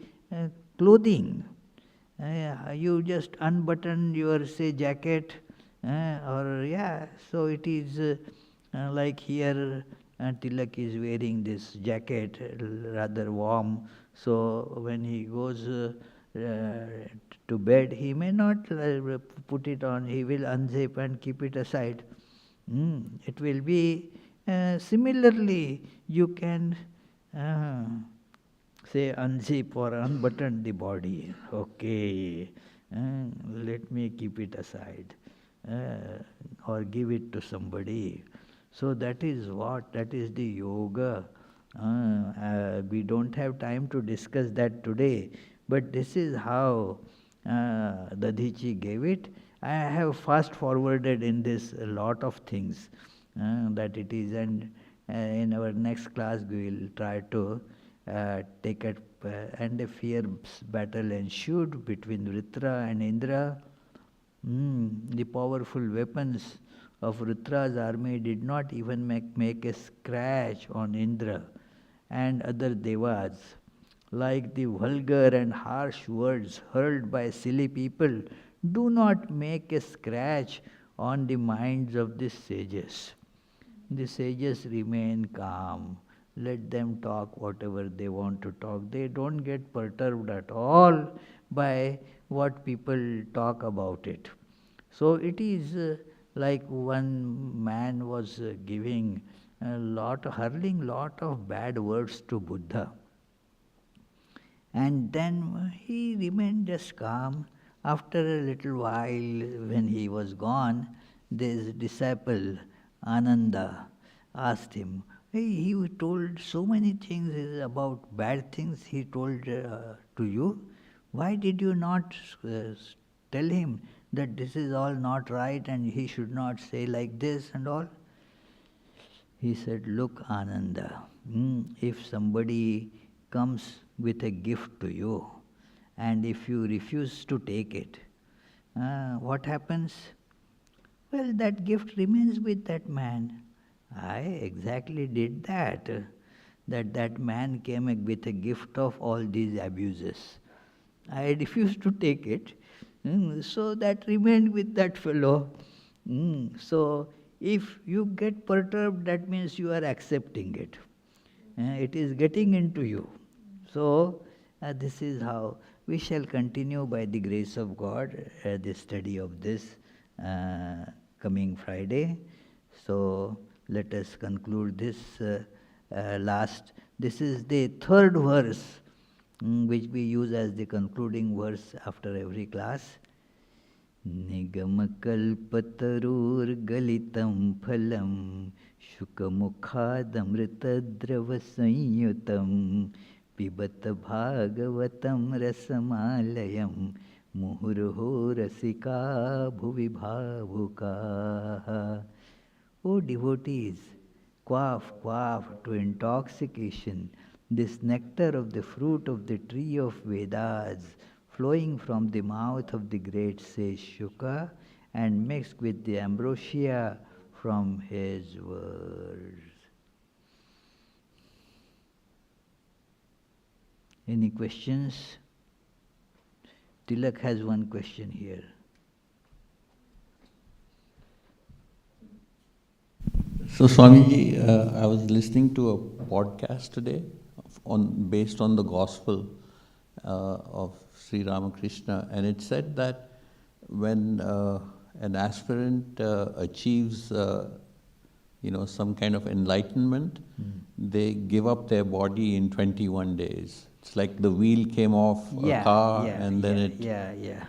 clothing. You just unbutton your say jacket, so it is like here Tilak is wearing this jacket, rather warm. So when he goes to bed, he may not put it on, he will unzip and keep it aside. It will be similarly, you can say unzip or unbutton the body. Okay, let me keep it aside or give it to somebody. So that is what? That is the yoga. We don't have time to discuss that today, but this is how Dadhichi gave it. I have fast forwarded in this a lot of things that it is, and in our next class we will try to take it. And a fierce battle ensued between Vritra and Indra. The powerful weapons of Vritra's army did not even make a scratch on Indra and other devas. Like the vulgar and harsh words hurled by silly people do not make a scratch on the minds of the sages. The sages remain calm. Let them talk whatever they want to talk. They don't get perturbed at all by what people talk about it. So it is like one man was giving hurling lot of bad words to Buddha. And then he remained just calm. After a little while, when he was gone, this disciple, Ananda, asked him, hey, he told so many things about bad things he told to you. Why did you not tell him that this is all not right and he should not say like this and all? He said, look, Ananda, if somebody comes with a gift to you and if you refuse to take it, what happens? Well, that gift remains with that man. I exactly did that. That man came with a gift of all these abuses. I refused to take it. So that remained with that fellow. So if you get perturbed, that means you are accepting it. It is getting into you. So this is how we shall continue by the grace of God the study of this coming Friday. So let us conclude this last. This is the third verse which we use as the concluding verse after every class. निगमकल्पतरुर्गलितं फलं शुकमुखादमृतद्रवसंयुतं पिबत भागवतं रसमालयं मुहुर्हो रसिका भुवि भावुकाः. O devotees, quaff, quaff to intoxication this nectar of the fruit of the tree of Vedas, flowing from the mouth of the great sage Shuka and mixed with the ambrosia from his words. Any questions? Tilak has one question here. So Swamiji, I was listening to a podcast today based on the gospel of Sri Ramakrishna, and it said that when an aspirant achieves some kind of enlightenment, they give up their body in 21 days. It's like the wheel came off a car and then it... Yeah.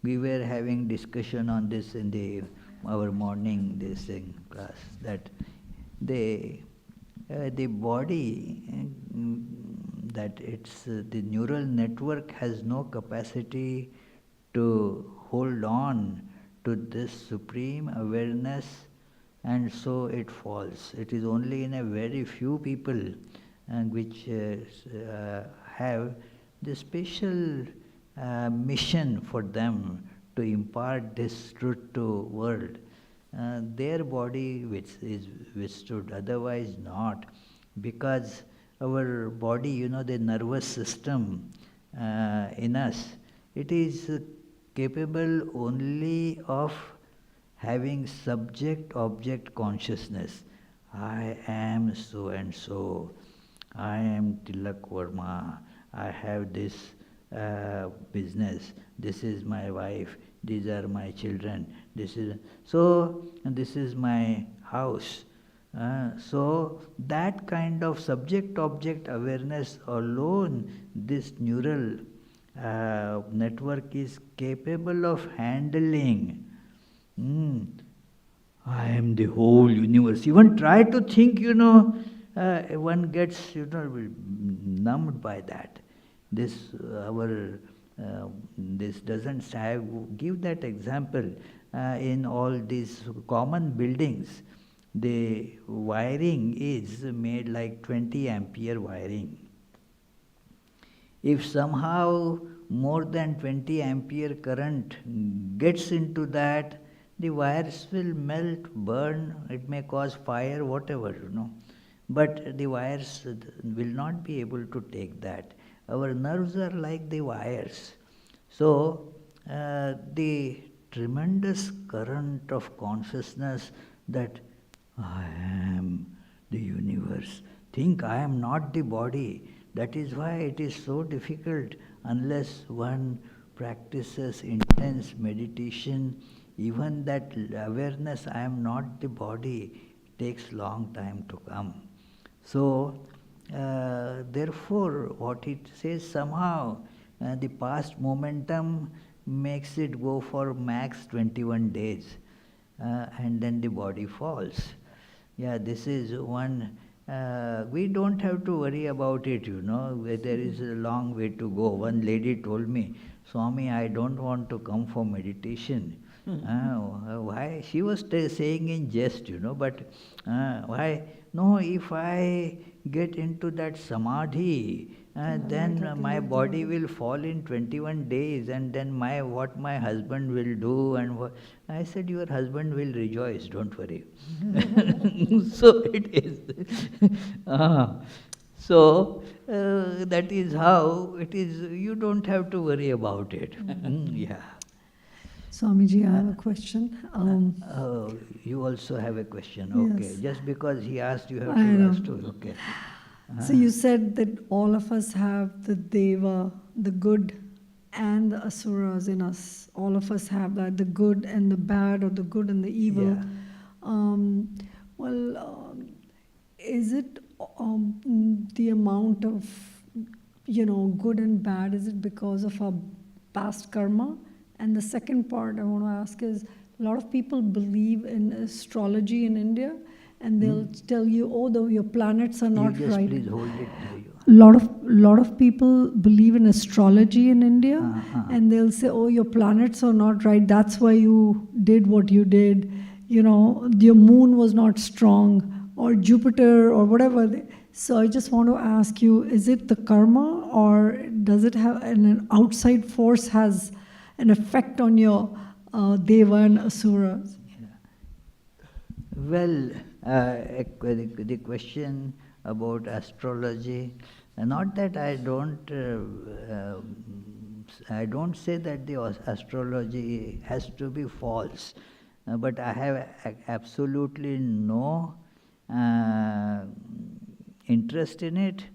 We were having discussion on this in our morning class, that the body, that it's the neural network has no capacity to hold on to this supreme awareness, and so it falls. It is only in a very few people which have the special mission for them to impart this truth to world. Their body which is withstood, otherwise not. Because our body, the nervous system in us, it is capable only of having subject-object consciousness. I am so and so. I am Tilak Verma. I have this business. This is my wife. These are my children. This is my house. So that kind of subject-object awareness alone, this neural network is capable of handling. I am the whole universe. Even try to think, one gets, numbed by that. This doesn't give that example in all these common buildings. The wiring is made like 20 ampere wiring. If somehow more than 20 ampere current gets into that, the wires will melt, burn, it may cause fire, whatever, But the wires will not be able to take that. Our nerves are like the wires. So, the tremendous current of consciousness that I am the universe. Think I am not the body. That is why it is so difficult unless one practices intense meditation. Even that awareness, I am not the body, takes long time to come. So, therefore, what it says somehow, the past momentum makes it go for max 21 days, and then the body falls. Yeah, this is one. We don't have to worry about it, there is a long way to go. One lady told me, Swami, I don't want to come for meditation. Why? She was saying in jest, but why? No, if I get into that samadhi, then my body will fall in 21 days, and then what my husband will do, and what. I said, your husband will rejoice, don't worry. So it is. That is how it is. You don't have to worry about it. Yeah. Swamiji, I have a question. You also have a question. Okay. Yes. Just because he asked, you have I to know. ask too. Okay. So you said that all of us have the Deva, the good and the Asuras in us. All of us have that, the good and the bad, or the good and the evil. Yeah. Is it the amount of, good and bad, is it because of our past karma? And the second part I want to ask is, a lot of people believe in astrology in India, and they'll tell you, your planets are not You just right. please hold it to you. Lot of people believe in astrology in India, and they'll say, your planets are not right, that's why you did what you did. Your moon was not strong, or Jupiter, or whatever. So I just want to ask you, is it the karma, or does it have an outside force has an effect on your Deva and Asuras? Well, the question about astrology, not that I don't say that the astrology has to be false, but I have absolutely no interest in it,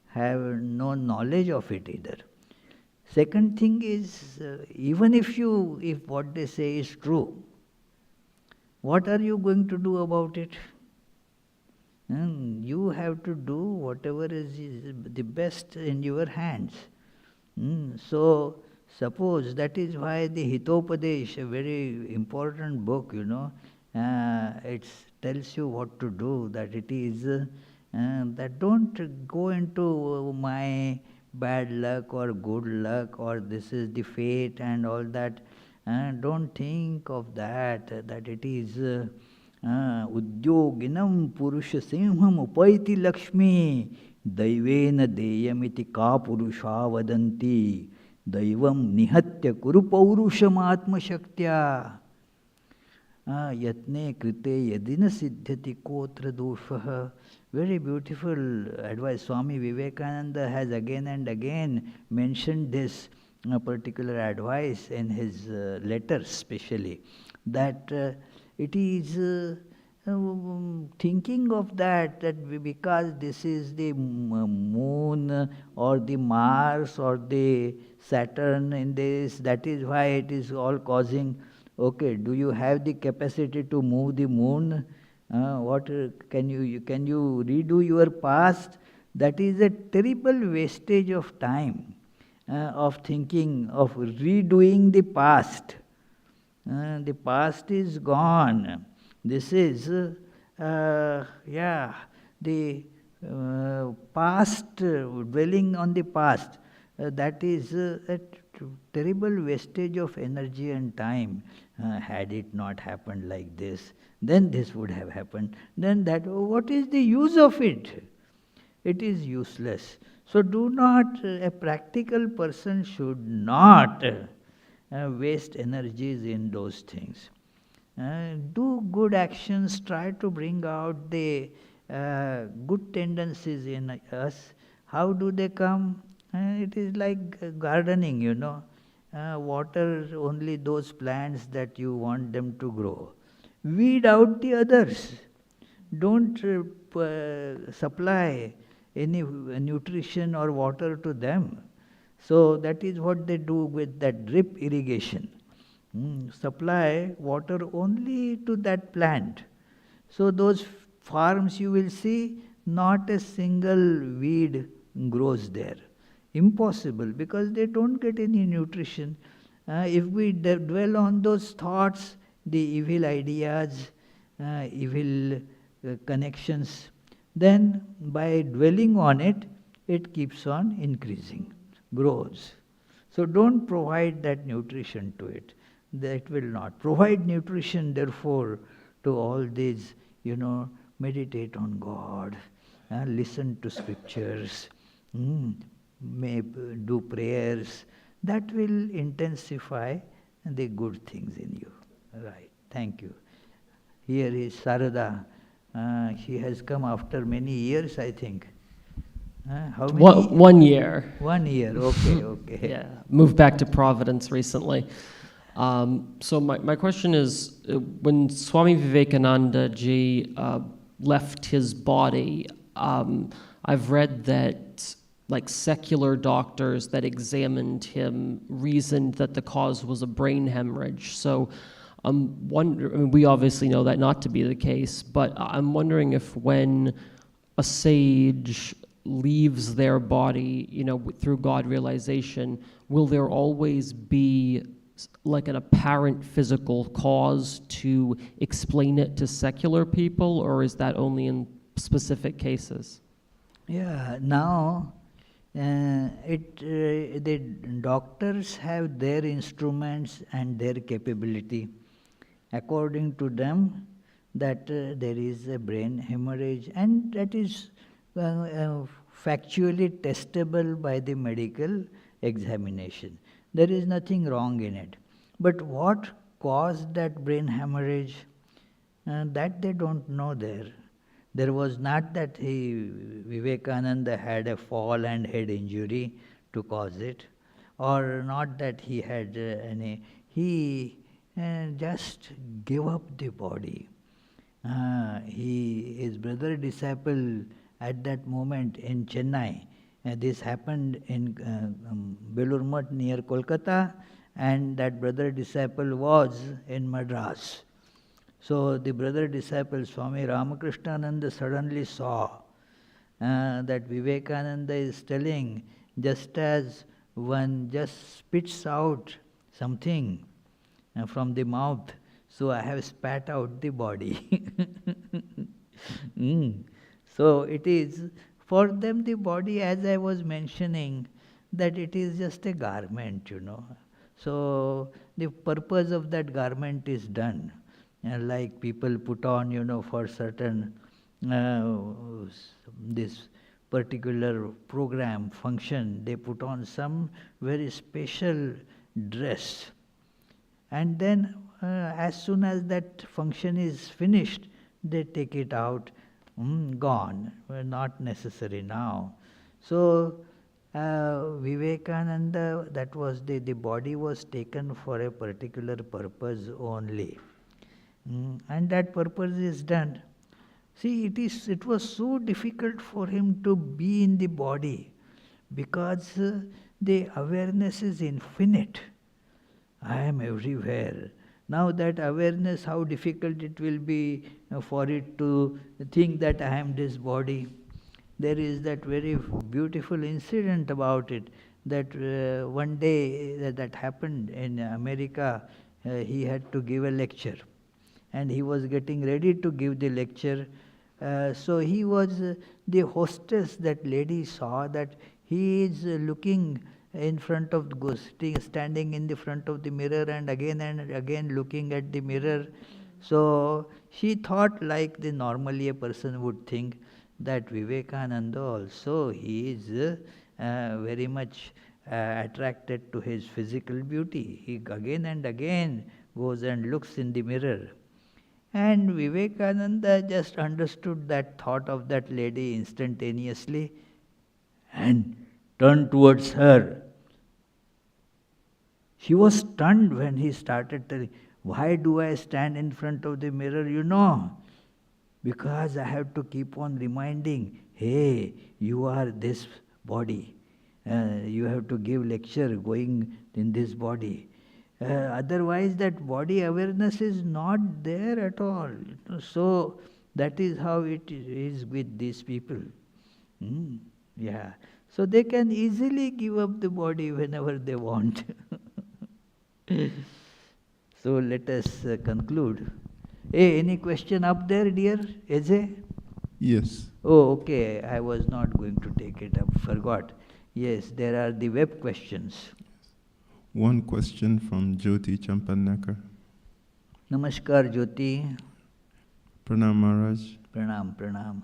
have no knowledge of it either. Second thing is, even if what they say is true, what are you going to do about it? You have to do whatever is the best in your hands. So, suppose that is why the Hitopadesh, a very important book, it tells you what to do, that it is, that don't go into my bad luck or good luck, or this is the fate and all that. Don't think of that it is Udyoginam Purusha Simham Upaiti Lakshmi Daivena Deyamiti Ka Purusha Vadanti Daivam Nihatya Kuru Paurusham Atma Shaktya Yatne Krite Yadina Siddhati Kotra Doshaha. Very beautiful advice. Swami Vivekananda has again and again mentioned this particular advice in his letters, especially, that it is thinking of that because this is the moon or the Mars or the Saturn in this, that is why it is all causing. Okay, do you have the capacity to move the moon? What can you redo your past? That is a terrible wastage of time, of thinking of redoing the past. The past is gone. This is the past, dwelling on the past. That is a terrible wastage of energy and time. Had it not happened like this, then this would have happened. Then that, what is the use of it? It is useless. So do not, a practical person should not waste energies in those things. Do good actions, try to bring out the good tendencies in us. How do they come? It is like gardening, water only those plants that you want them to grow. Weed out the others. Don't supply any nutrition or water to them. So that is what they do with that drip irrigation. Supply water only to that plant. So those farms you will see not a single weed grows there. Impossible, because they don't get any nutrition. If we dwell on those thoughts, the evil ideas, evil connections, then by dwelling on it, it keeps on increasing, grows. So don't provide that nutrition to it. That will not. Provide nutrition, therefore, to all these, meditate on God, listen to scriptures, do prayers. That will intensify the good things in you. Right. Thank you. Here is Sarada. She has come after many years, I think. How many? 1 year. 1 year. Okay. Yeah, moved back to Providence recently. So my question is, when Swami Vivekananda ji left his body, I've read that like secular doctors that examined him reasoned that the cause was a brain hemorrhage. So I'm wondering, we obviously know that not to be the case, but I'm wondering if when a sage leaves their body, through God realization, will there always be like an apparent physical cause to explain it to secular people, or is that only in specific cases? Yeah, now the doctors have their instruments and their capability. According to them, that there is a brain hemorrhage, and that is factually testable by the medical examination. There is nothing wrong in it. But what caused that brain hemorrhage, that they don't know there. There was not that Vivekananda had a fall and head injury to cause it, or not that he had he just gave up the body. His brother disciple at that moment in Chennai, this happened in Belur Math near Kolkata, and that brother disciple was in Madras. So the brother disciple Swami Ramakrishnananda suddenly saw that Vivekananda is telling, just as one just spits out something from the mouth, so I have spat out the body. So it is, for them the body, as I was mentioning, that it is just a garment, So the purpose of that garment is done. Like people put on, for certain this particular program, function, they put on some very special dress. And then as soon as that function is finished, they take it out, gone, not necessary now. So Vivekananda, that was the body was taken for a particular purpose only. And that purpose is done. See, it was so difficult for him to be in the body because the awareness is infinite. I am everywhere. Now that awareness, how difficult it will be for it to think that I am this body. There is that very beautiful incident about it, that one day that happened in America, he had to give a lecture. And he was getting ready to give the lecture. So he was, the hostess, that lady saw that he is looking in front of standing in the front of the mirror and again looking at the mirror. So she thought, like the normally a person would think, that Vivekananda also, he is very much attracted to his physical beauty. He again and again goes and looks in the mirror. And Vivekananda just understood that thought of that lady instantaneously and turned towards her. She was stunned when he started telling, why do I stand in front of the mirror? Because I have to keep on reminding, hey, you are this body. You have to give lecture going in this body. Otherwise that body awareness is not there at all. So That is how it is with these people. Yeah. So they can easily give up the body whenever they want. So let us conclude. Hey, any question up there, dear Ajay? Yes. Oh, okay. I was not going to take it up. Forgot. Yes, there are the web questions. One question from Jyoti Champanakar. Namaskar, Jyoti. Pranam Maharaj. Pranam, pranam.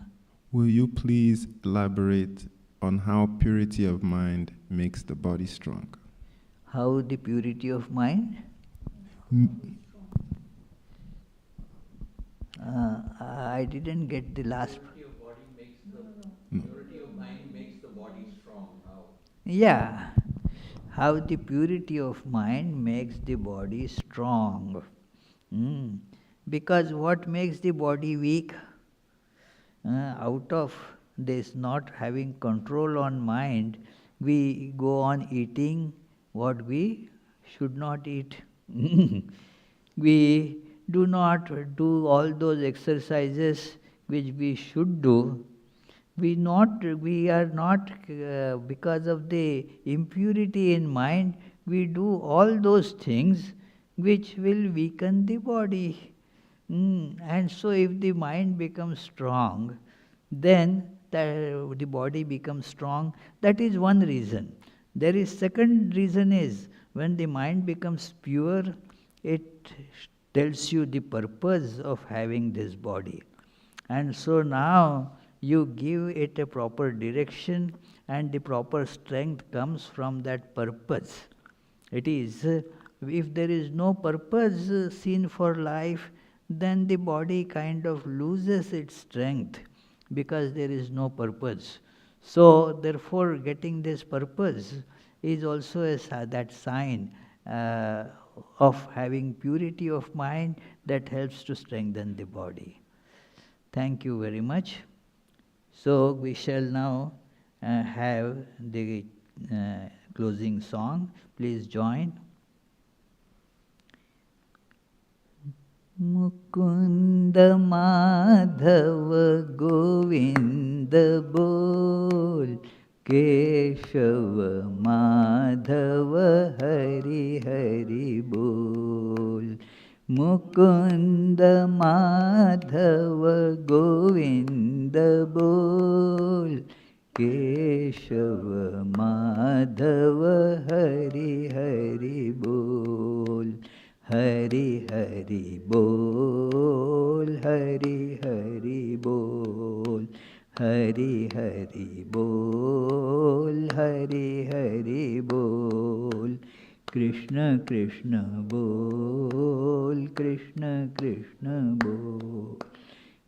Will you please elaborate on how purity of mind makes the body strong? How the purity of mind? I didn't get the last. Purity of mind makes the body strong. How? Yeah. How the purity of mind makes the body strong. Because what makes the body weak? Out of this not having control on mind, we go on eating what we should not eat. We do not do all those exercises which we should do. We are not, because of the impurity in mind, we do all those things which will weaken the body. And so if the mind becomes strong, then the body becomes strong. That is one reason. There is second reason is, when the mind becomes pure, it tells you the purpose of having this body. And so now you give it a proper direction, and the proper strength comes from that purpose. It is, if there is no purpose seen for life, then the body kind of loses its strength because there is no purpose. So therefore getting this purpose is also that sign of having purity of mind that helps to strengthen the body. Thank you very much. So we shall now have the closing song. Please join. Mukunda Madhava Govinda Bol, Keshava Madhava Hari Hari Bol. Mukunda Madhava Govinda Bol, Keshava Madhava Hari Hari Bol. Hari Hari Bol, Hari Hari Bol, Hari Hari Bol, Hari Hari Bol. Krishna Krishna Bol, Krishna Krishna Bol,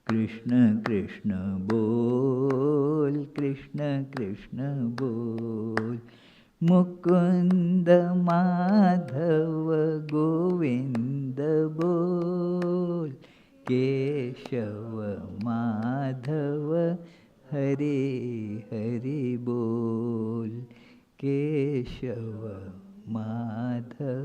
Krishna Krishna Bol, Krishna Krishna Bol. Mukunda Madhava Govinda Bol, Keshava Madhava Hari Hari Bol, Keshava Madhava